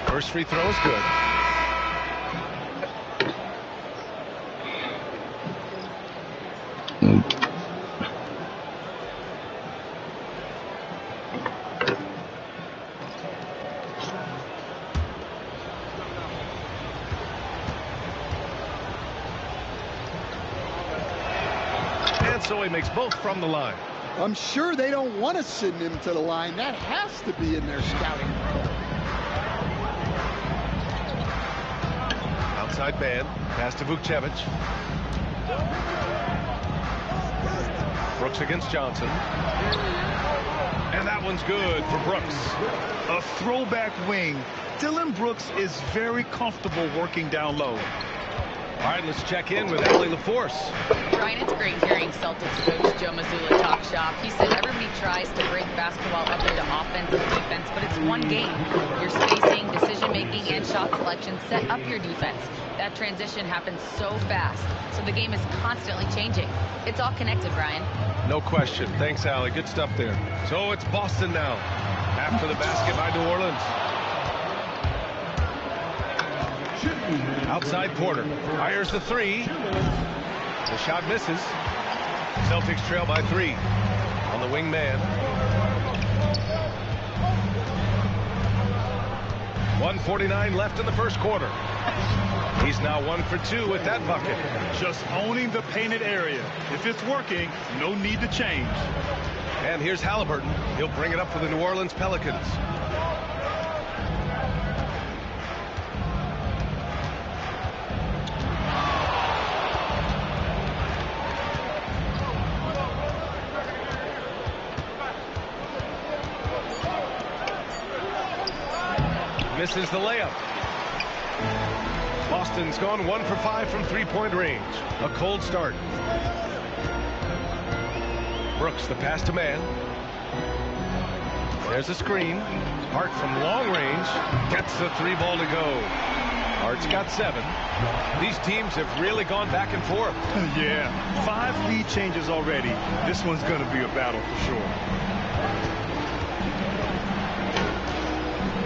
First free throw is good. And so he makes both from the line. I'm sure they don't want to send him to the line. That has to be in their scouting report. Outside man, pass to Vukcevic. Brooks against Johnson. And that one's good for Brooks. A throwback wing. Dylan Brooks is very comfortable working down low. All right, let's check in with Allie LaForce. Ryan, it's great hearing Celtics coach Joe Mazzulla talk shop. He said everybody tries to break basketball up into offense and defense, but it's one game. Your spacing, decision-making, and shot selection set up your defense. That transition happens so fast, so the game is constantly changing. It's all connected, Ryan. No question. Thanks, Allie. Good stuff there. So it's Boston now. After the basket by New Orleans. Outside Porter. Fires the three. The shot misses. Celtics trail by 3. On the wing man. 1:49 left in the first quarter. He's now 1 for 2 with that bucket. Just owning the painted area. If it's working, no need to change. And here's Halliburton. He'll bring it up for the New Orleans Pelicans. Misses the layup. Boston's gone 1 for 5 from three-point range. A cold start. Brooks, the pass to man. There's a screen. Hart from long range gets the 3 ball to go. Hart's got 7. These teams have really gone back and forth. Yeah, 5 lead changes already. This one's going to be a battle for sure.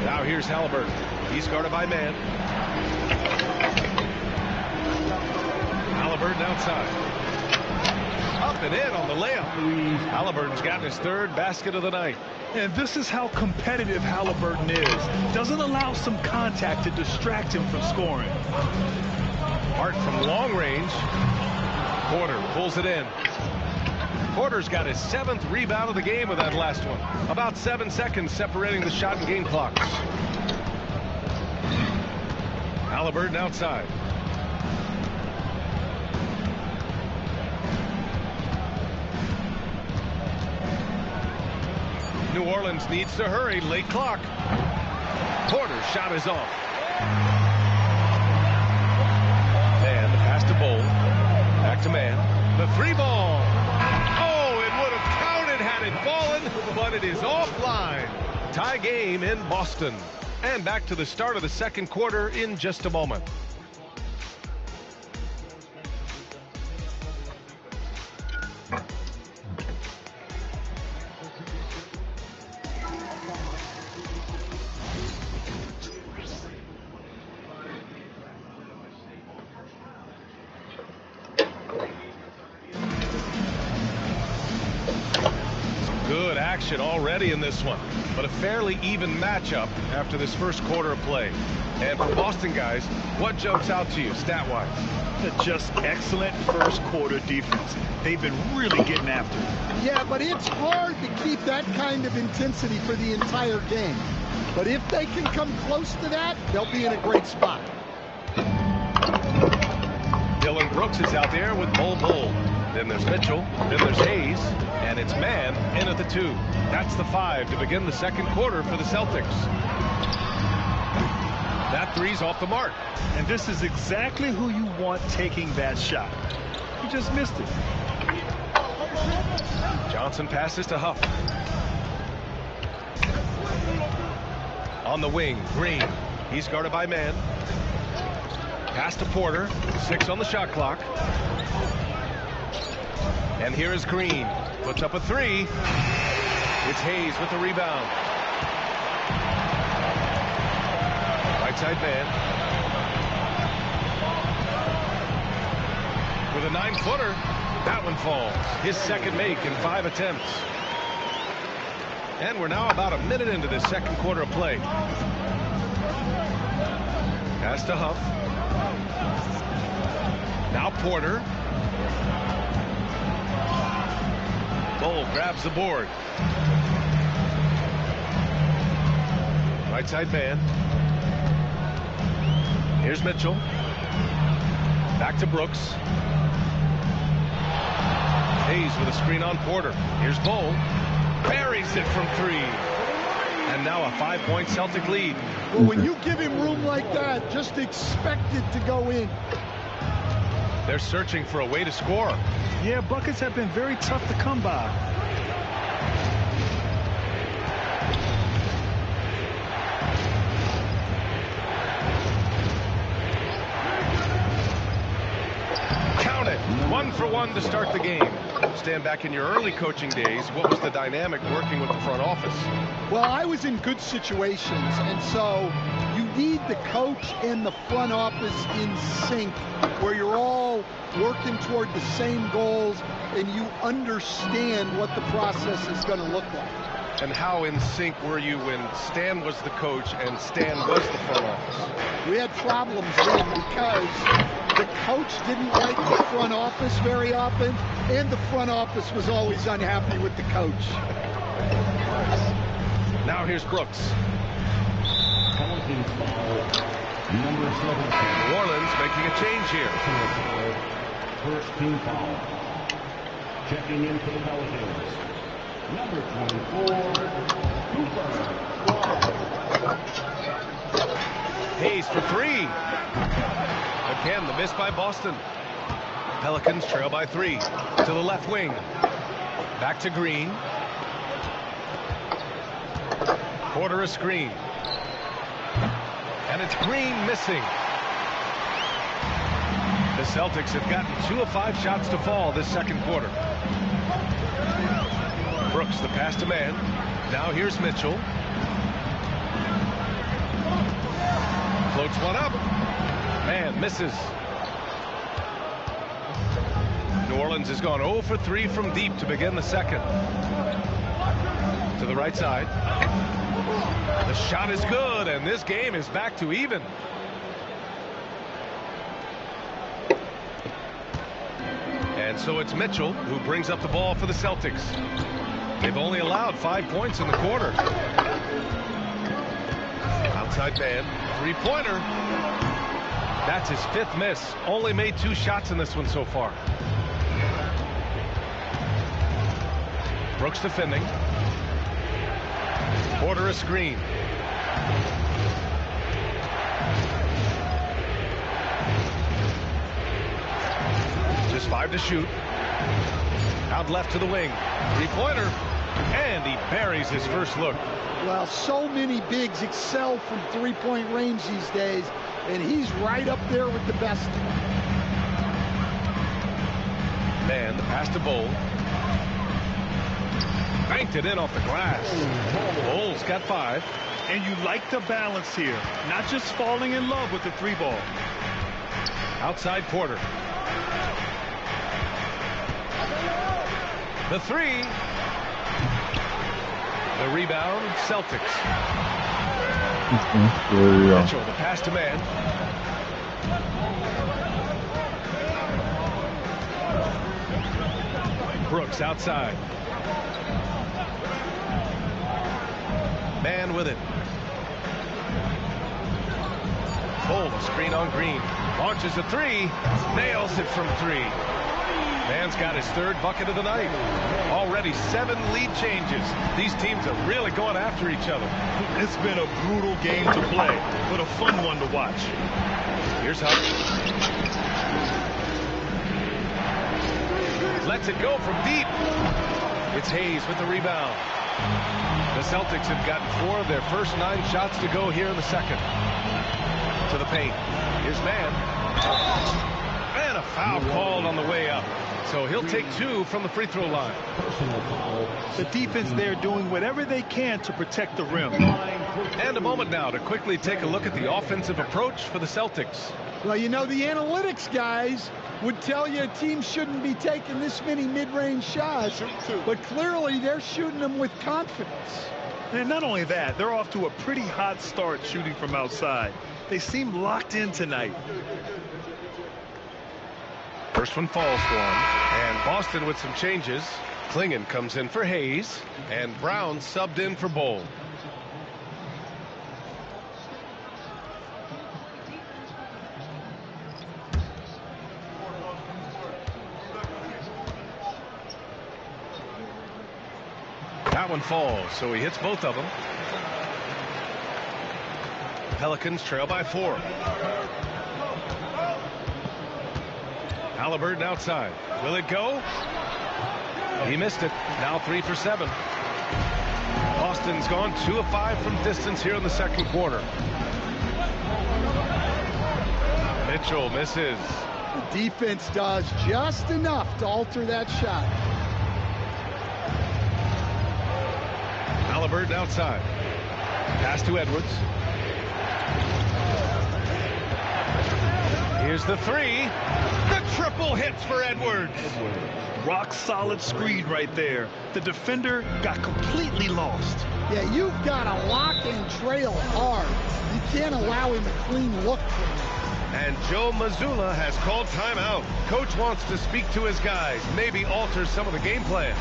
Now here's Halliburton. He's guarded by man. Halliburton outside. Up and in on the layup. Halliburton's got his 3rd basket of the night. And this is how competitive Halliburton is. Doesn't allow some contact to distract him from scoring. Hart from long range. Porter pulls it in. Porter's got his 7th rebound of the game with that last one. About 7 seconds separating the shot and game clocks. Halliburton outside. New Orleans needs to hurry. Late clock. Porter's shot is off. Man, the pass to Bowl. Back to man. The 3 ball. Oh, it would have counted had it fallen, but it is offline. Tie game in Boston. And back to the start of the second quarter in just a moment. action already in this one, but a fairly even matchup after this first quarter of play. And for Boston guys, what jumps out to you stat-wise? Just excellent first quarter defense. They've been really getting after it. Yeah, but it's hard to keep that kind of intensity for the entire game. But if they can come close to that, they'll be in a great spot. Dylan Brooks is out there with Bull. Then there's Mitchell. Then there's Hayes. And it's man in at the 2. That's the 5 to begin the second quarter for the Celtics. That 3's off the mark. And this is exactly who you want taking that shot. He just missed it. Johnson passes to Huff. On the wing, Green. He's guarded by man. Pass to Porter. 6 on the shot clock. And here is Green. Puts up a 3. It's Hayes with the rebound. Right side man. With a 9-footer. That one falls. His second make in 5 attempts. And we're now about a minute into this second quarter of play. Pass to Huff. Now Porter. Bull grabs the board. Right side man. Here's Mitchell. Back to Brooks. Hayes with a screen on Porter. Here's Bull. Buries it from 3. And now a 5-point Celtic lead. Well, when you give him room like that, just expect it to go in. They're searching for a way to score. Yeah, buckets have been very tough to come by. Count it. 1 for 1 to start the game. Stand back in your early coaching days. What was the dynamic working with the front office? Well, I was in good situations, and so you need the coach and the front office in sync, where you're all working toward the same goals and you understand what the process is going to look like. And how in sync were you when Stan was the coach and Stan was the front office? We had problems then because the coach didn't like the front office very often, and the front office was always unhappy with the coach. Now here's Brooks. Number 7. New Orleans making a change here. First team foul. Checking in for the Pelicans. Number 24, Cooper. Hayes for 3. Again, the miss by Boston. Pelicans trail by 3. To the left wing. Back to Green. Porter a screen. And it's Green missing. The Celtics have gotten 2 of 5 shots to fall this second quarter. Brooks the pass to man. Now here's Mitchell. Floats one up. Man misses. New Orleans has gone 0 for 3 from deep to begin the second. To the right side. The shot is good, and this game is back to even. And so it's Mitchell who brings up the ball for the Celtics. They've only allowed 5 points in the quarter. Outside man, 3-pointer. That's his 5th miss. Only made 2 shots in this one so far. Brooks defending. Porter a screen. Just 5 to shoot. Out left to the wing. 3-pointer. And he buries his first look. Well, so many bigs excel from 3-point range these days, and he's right up there with the best. Man, the pass to Bull. Banked it in off the glass. Bull's got 5. And you like the balance here. Not just falling in love with the 3-ball. Outside Porter. The 3. The rebound, Celtics. Yeah. Mitchell, the pass to man. Brooks outside. Man with it. Full screen on Green. Launches a three. Nails it from three. Man's got his third bucket of the night. Already 7 lead changes. These teams are really going after each other. It's been a brutal game to play, but a fun one to watch. Here's Hunt. Lets it go from deep. It's Hayes with the rebound. The Celtics have gotten 4 of their first 9 shots to go here in the second. To the paint. Here's Man. And a foul called on the way up. So he'll take 2 from the free throw line. The defense there doing whatever they can to protect the rim. And a moment now to quickly take a look at the offensive approach for the Celtics. Well, you know, the analytics guys would tell you a team shouldn't be taking this many mid-range shots, but clearly they're shooting them with confidence. And not only that, they're off to a pretty hot start shooting from outside. They seem locked in tonight. First one falls for him. And Boston with some changes. Klingon comes in for Hayes. And Brown subbed in for Bowl. That one falls, so he hits both of them. Pelicans trail by 4. Halliburton outside. Will it go? He missed it. Now 3 for 7. Boston's gone 2 of 5 from distance here in the second quarter. Mitchell misses. The defense does just enough to alter that shot. Halliburton outside. Pass to Edwards. Here's the 3. The triple hits for Edwards. Rock solid screen right there. The defender got completely lost. Yeah, you've got to lock and trail hard. You can't allow him a clean look from that. And Joe Mazzulla has called timeout. Coach wants to speak to his guys, maybe alter some of the game plan.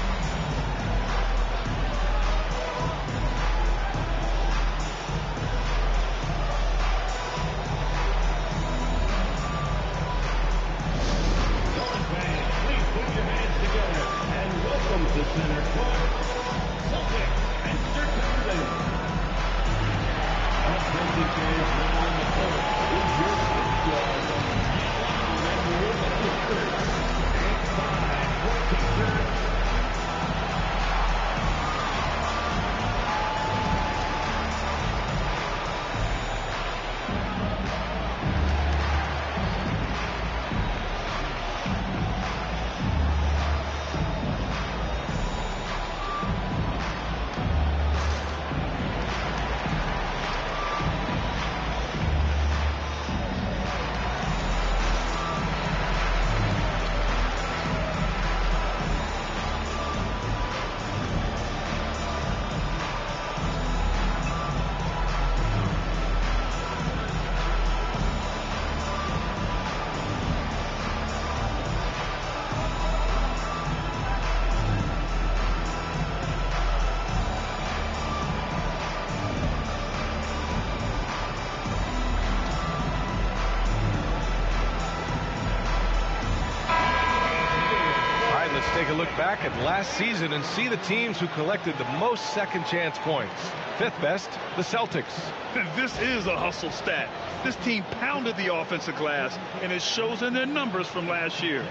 Take a look back at last season and see the teams who collected the most second chance points. 5th best, the Celtics. This is a hustle stat. This team pounded the offensive glass, and it shows in their numbers from last year.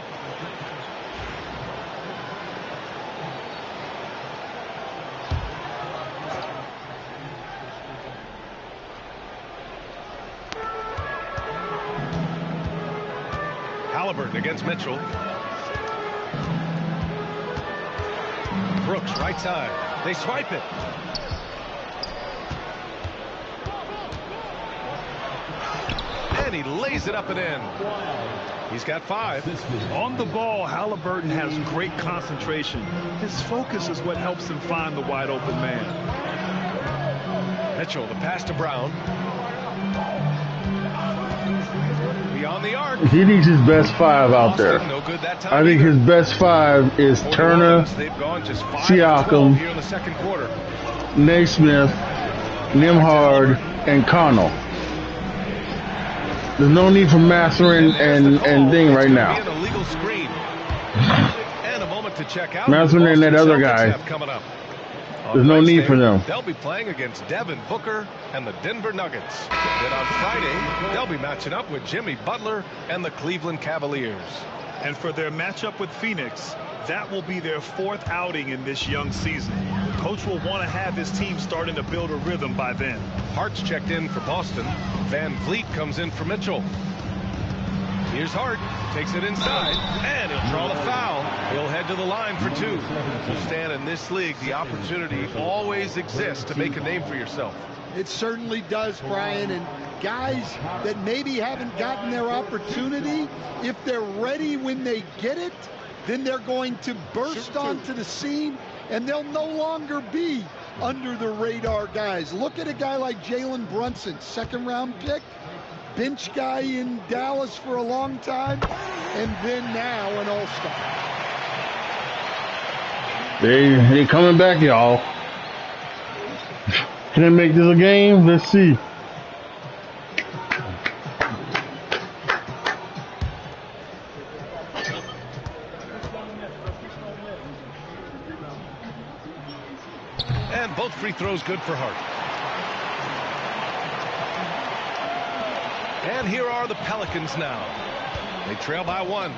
Halliburton against Mitchell. Brooks, right side. They swipe it. And he lays it up and in. He's got 5. On the ball, Halliburton has great concentration. His focus is what helps him find the wide open man. Mitchell, the pass to Brown. Beyond the arc. He needs his best 5 out there. No good that time I think either. his best 5 is For Turner, they've gone just 5 Siakam, here in the second quarter. Naismith, Nembhard, and Connell. There's no need for Matherin and Ding right now. An illegal screen. And a moment to check out. Matherin and that other guy. Coming up. There's no need for them. They'll be playing against Devin Booker and the Denver Nuggets. Then on Friday, they'll be matching up with Jimmy Butler and the Cleveland Cavaliers. And for their matchup with Phoenix, that will be their 4th outing in this young season. The coach will want to have his team starting to build a rhythm by then. Hart's checked in for Boston. Van Vliet comes in for Mitchell. Here's Hart, takes it inside, and he'll draw the foul. He'll head to the line for 2. Stan, in this league, the opportunity always exists to make a name for yourself. It certainly does, Brian. And guys that maybe haven't gotten their opportunity, if they're ready when they get it, then they're going to burst onto the scene, and they'll no longer be under the radar guys. Look at a guy like Jalen Brunson, 2nd-round pick. Bench guy in Dallas for a long time, and then now an all-star. They coming back, y'all. Can they make this a game? Let's see. And both free throws good for Hart. And here are the Pelicans now. They trail by 1.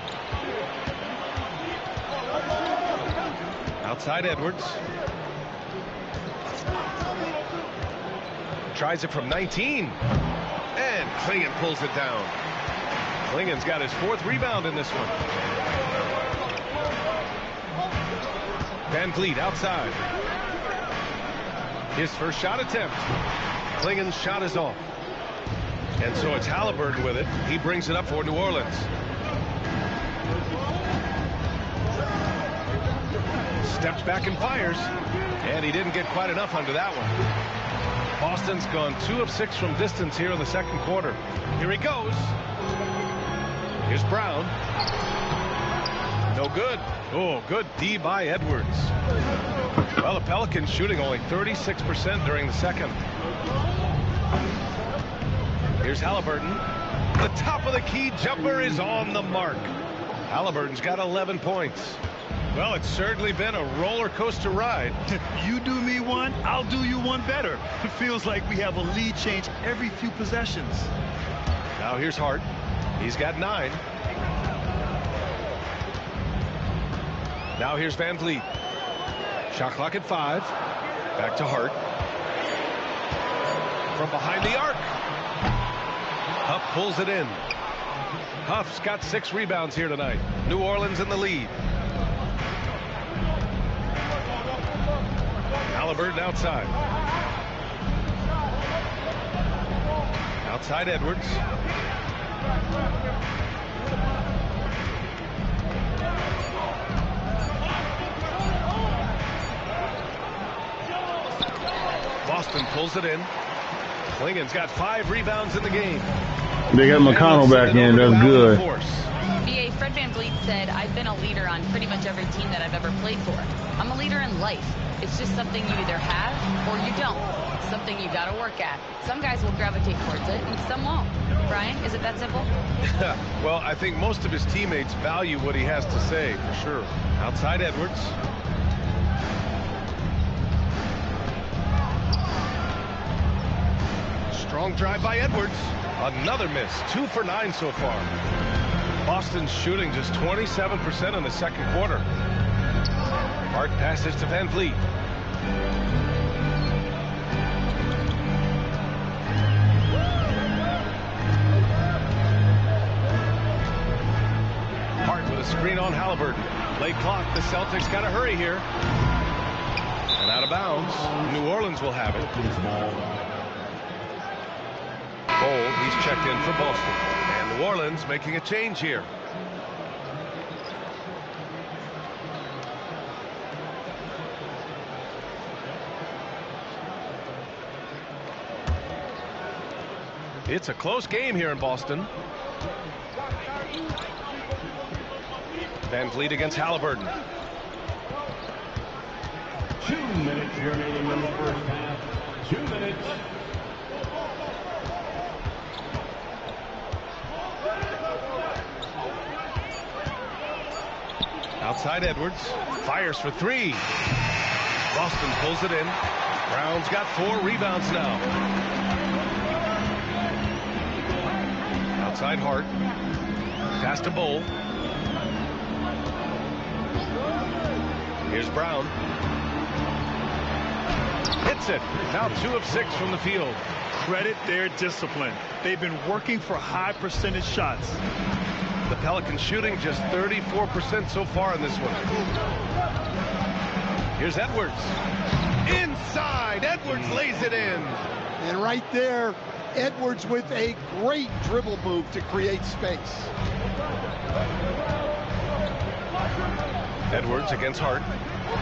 Outside Edwards. Tries it from 19. And Klingon pulls it down. Klingon's got his 4th rebound in this one. Van Vliet outside. His first shot attempt. Klingon's shot is off. And so it's Halliburton with it. He brings it up for New Orleans. Steps back and fires. And he didn't get quite enough under that one. Boston's gone 2 of 6 from distance here in the second quarter. Here he goes. Here's Brown. No good. Oh, good D by Edwards. Well, the Pelicans shooting only 36% during the second. Here's Halliburton. The top of the key jumper is on the mark. Halliburton's got 11 points. Well, it's certainly been a roller coaster ride. You do me one, I'll do you one better. It feels like we have a lead change every few possessions. Now here's Hart. He's got 9. Now here's Van Vliet. Shot clock at 5. Back to Hart. From behind the arc. Huff pulls it in. Huff's got 6 rebounds here tonight. New Orleans in the lead. Halliburton outside. Outside Edwards. Boston pulls it in. Klingon's got 5 rebounds in the game. They got McConnell back in. That's good. VA, Fred VanVleet said, I've been a leader on pretty much every team that I've ever played for. I'm a leader in life. It's just something you either have or you don't. It's something you got to work at. Some guys will gravitate towards it and some won't. Brian, is it that simple? Well, I think most of his teammates value what he has to say, for sure. Outside Edwards. Strong drive by Edwards. Another miss. 2 for 9 so far. Boston's shooting just 27% in the second quarter. Hart passes to Van Vliet. Hart with a screen on Halliburton. Late clock. The Celtics got to hurry here. And out of bounds. New Orleans will have it. Bold, He's checked in for Boston. And New Orleans making a change here. It's a close game here in Boston. Van Vliet against Halliburton. 2 minutes remaining in the first half. 2 minutes. Outside Edwards. Fires for three. Boston pulls it in. Brown's got 4 rebounds now. Outside Hart. Pass to Bull. Here's Brown. Hits it. Now 2 of 6 from the field. Credit their discipline. They've been working for high percentage shots. The Pelicans shooting just 34% so far in this one. Here's Edwards. Inside. Edwards lays it in. And right there, Edwards with a great dribble move to create space. Edwards against Hart.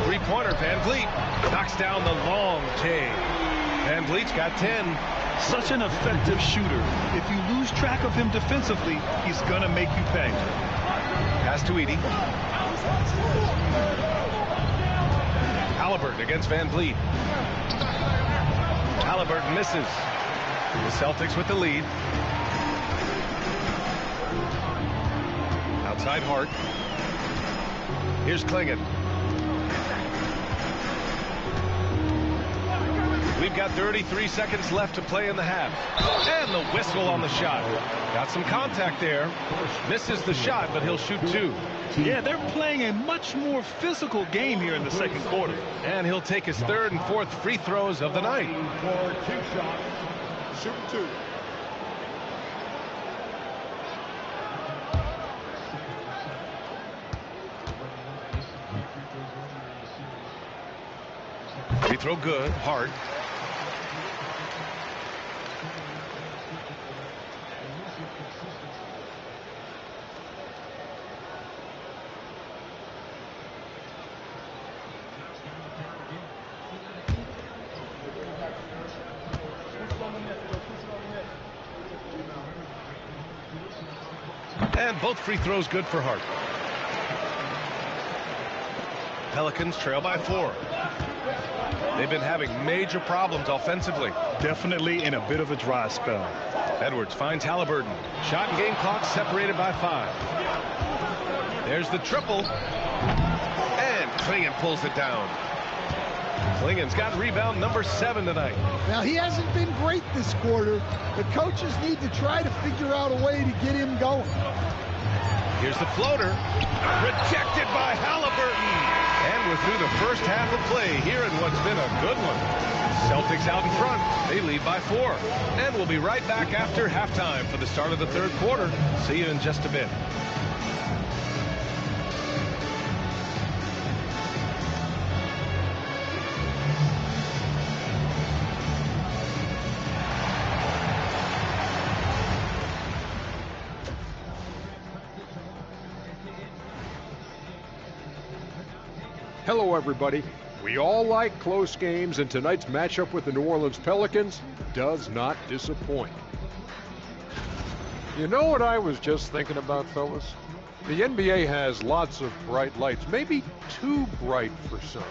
Three-pointer, Van Vliet knocks down the long J. Van Vliet's got 10. Such an effective shooter. If you lose track of him defensively, he's gonna make you pay. Pass to Edey. Halliburton against Van Vliet. Halliburton misses. The Celtics with the lead. Outside Hart. Here's Klingon. We've got 33 seconds left to play in the half. And the whistle on the shot. Got some contact there. Misses the shot, but he'll shoot 2. Yeah, they're playing a much more physical game here in the second quarter. And he'll take his 3rd and 4th free throws of the night. For 2 shots. Shoot 2. Free throw good. Hart. And both free throws good for Hart. Pelicans trail by 4. They've been having major problems offensively. Definitely in a bit of a dry spell. Edwards finds Halliburton. Shot and game clock separated by 5. There's the triple. And Klingon pulls it down. Klingon's got rebound number 7 tonight. Now, he hasn't been great this quarter. The coaches need to try to figure out a way to get him going. Here's the floater. Rejected by Halliburton. And we're through the first half of play here in what's been a good one. Celtics out in front. They lead by 4. And we'll be right back after halftime for the start of the 3rd quarter. See you in just a bit. Hello, everybody. We all like close games, and tonight's matchup with the New Orleans Pelicans does not disappoint. You know what I was just thinking about, fellas? The NBA has lots of bright lights, maybe too bright for some.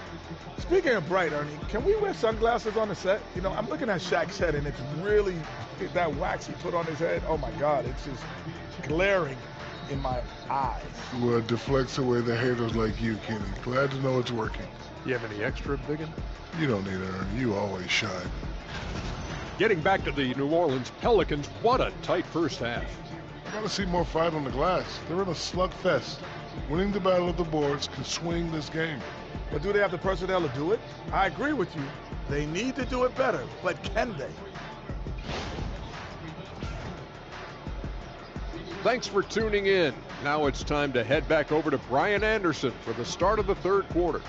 Speaking of bright, Ernie, can we wear sunglasses on the set? You know, I'm looking at Shaq's head, and it's really, that wax he put on his head, oh my God, it's just glaring in my eyes. Well, it deflects away the haters like you, Kenny. Glad to know it's working. You have any extra, Biggin? You don't need it, Ernie. You always shine. Getting back to the New Orleans Pelicans, what a tight first half. Gotta see more fight on the glass. They're in a slugfest. Winning the battle of the boards can swing this game. But do they have the personnel to do it? I agree with you. They need to do it better, but can they? Thanks for tuning in. Now it's time to head back over to Brian Anderson for the start of the 3rd quarter.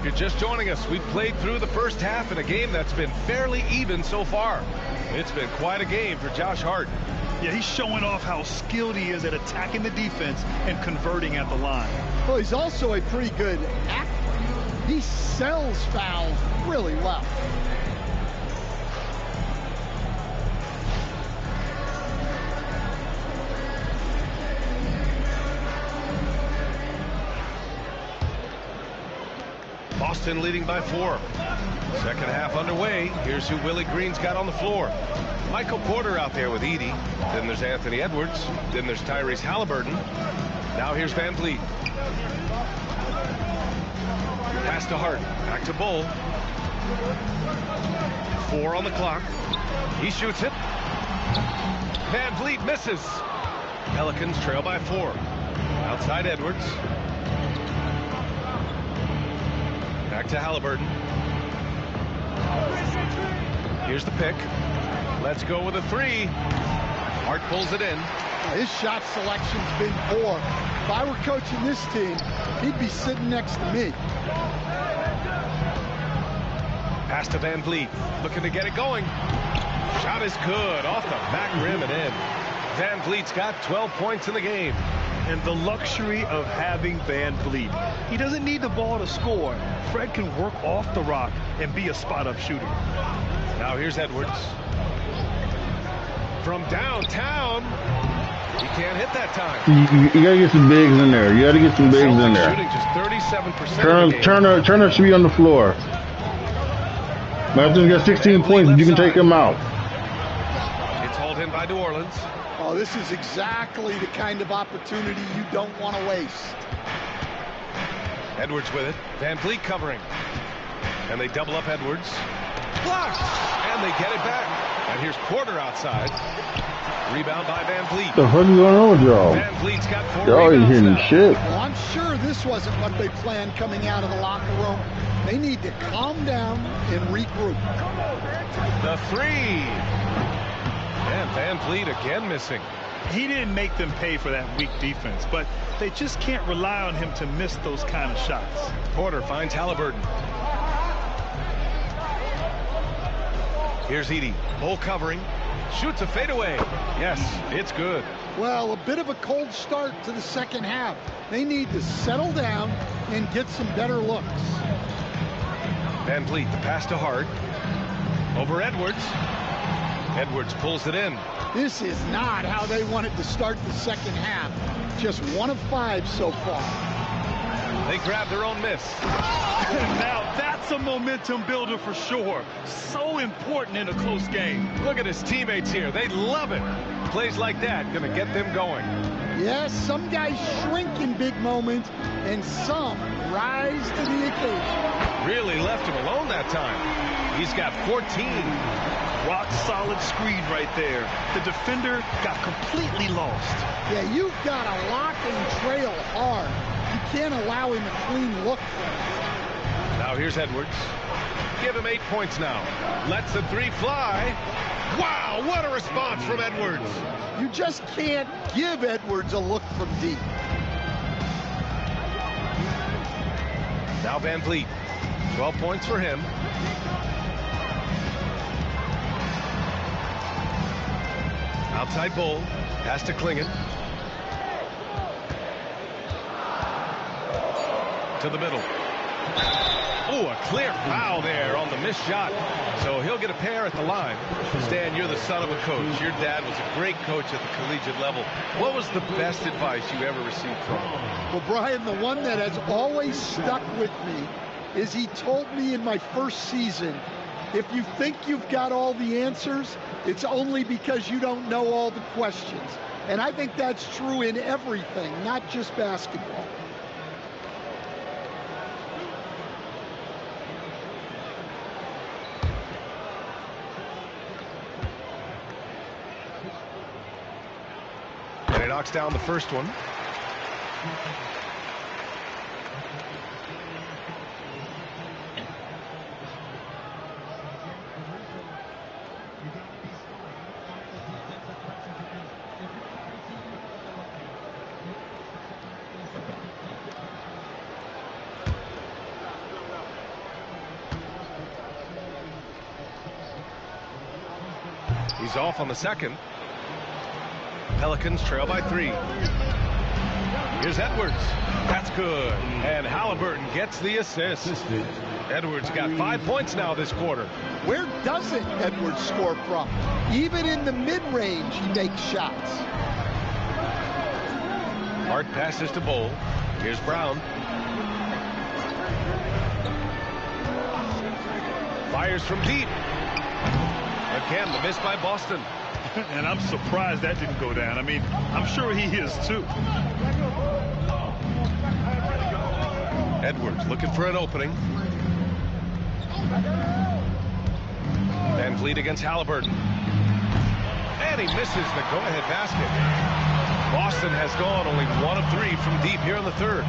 If you're just joining us, we've played through the first half in a game that's been fairly even so far. It's been quite a game for Josh Hart. Yeah, he's showing off how skilled he is at attacking the defense and converting at the line. Well, he's also a pretty good athlete. He sells fouls really well. Boston leading by 4. Second half underway. Here's who Willie Green's got on the floor. Michael Porter out there with Edey. Then there's Anthony Edwards. Then there's Tyrese Halliburton. Now here's Van Vliet. Pass to Hart. Back to Bull. 4 on the clock. He shoots it. Van Vliet misses. Pelicans trail by 4. Outside Edwards. Back to Halliburton. Here's the pick. Let's go with a 3. Hart pulls it in. His shot selection's been poor. If I were coaching this team, he'd be sitting next to me. Pass to Van Vliet. Looking to get it going. Shot is good. Off the back rim and in. Van Vliet's got 12 points in the game. And the luxury of having Van Vliet. He doesn't need the ball to score. Fred can work off the rock and be a spot-up shooter. Now here's Edwards. From downtown. He can't hit that time. You gotta get some bigs in there. You gotta get some bigs in there. Shooting just 37%. Turner should be on the floor. Matthews got 16 points, but you can take him out. It's hauled in by New Orleans. Oh, this is exactly the kind of opportunity you don't want to waste. Edwards with it. Van Vliet covering. And they double up Edwards. Blocked! And they get it back. And here's Porter outside. Rebound by Van Vliet. The fuck is going on with y'all? Van Vliet's got 4 Y'all ain't rebounds hitting now. shit. Well, I'm sure this wasn't what they planned coming out of the locker room. They need to calm down and regroup. The 3. And Van Vliet again missing. He didn't make them pay for that weak defense, but they just can't rely on him to miss those kind of shots. Porter finds Halliburton. Here's Edey. Bull covering. Shoots a fadeaway. Yes, it's good. Well, a bit of a cold start to the second half. They need to settle down and get some better looks. Van Vliet, the pass to Hart. Over Edwards. Edwards pulls it in. This is not how they wanted to start the second half. Just 1 of 5 so far. They grab their own miss. Now that's a momentum builder for sure. So important in a close game. Look at his teammates here. They love it. Plays like that gonna get them going. Yes, some guys shrink in big moments, and some rise to the occasion. Really left him alone that time. He's got 14. Rock solid screen right there. The defender got completely lost. Yeah, you've got to lock and trail hard. You can't allow him a clean look. Now here's Edwards. Give him 8 points now. Lets the 3 fly. Wow, what a response from Edwards. You just can't give Edwards a look from deep. Now Van Vliet. 12 points for him. Outside Bull. Pass to Klingon. To the middle. Oh, a clear foul there on the missed shot. So he'll get a pair at the line. Stan, you're the son of a coach. Your dad was a great coach at the collegiate level. What was the best advice you ever received from him? Well, Brian, the one that has always stuck with me is he told me in my first season, if you think you've got all the answers, it's only because you don't know all the questions. And I think that's true in everything, not just basketball. And he knocks down the first one. He's off on the second. Pelicans trail by 3. Here's Edwards. That's good. And Halliburton gets the assist. Edwards got 5 points now this quarter. Where doesn't Edwards score from? Even in the mid-range, he makes shots. Hart passes to Bowl. Here's Brown. Fires from deep. Again, the miss by Boston. And I'm surprised that didn't go down. I mean, I'm sure he is too. Edwards looking for an opening. Van Vliet against Halliburton. And he misses the go-ahead basket. Boston has gone only 1 of 3 from deep here in the third.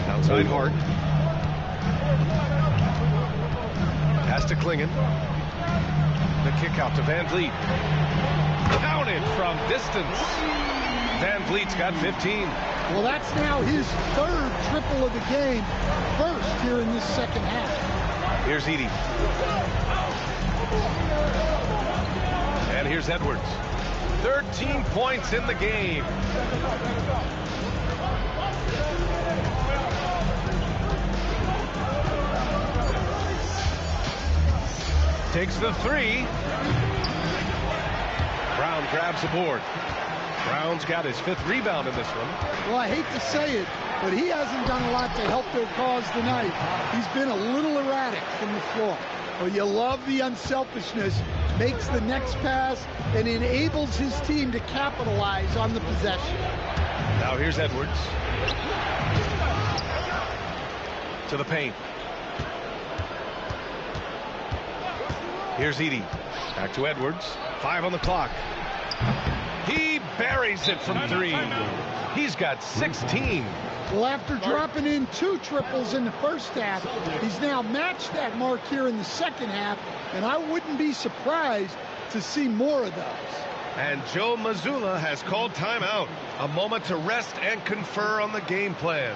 Outside Hart. Pass to Klingon. The kick out to Van Vliet. Counted from distance. Van Vliet's got 15. Well, that's now his 3rd triple of the game. First here in this second half. Here's Edey. And here's Edwards. 13 points in the game. Takes the 3. Brown grabs the board. Brown's got his 5th rebound in this one. Well, I hate to say it, but he hasn't done a lot to help their cause tonight. He's been a little erratic from the floor. Well, you love the unselfishness, makes the next pass, and enables his team to capitalize on the possession. Now here's Edwards. To the paint. Here's Edey. Back to Edwards. 5 on the clock. He buries it from 3. He's got 16. Well, after dropping in 2 triples in the first half, he's now matched that mark here in the second half, and I wouldn't be surprised to see more of those. And Joe Mazzulla has called timeout. A moment to rest and confer on the game plan.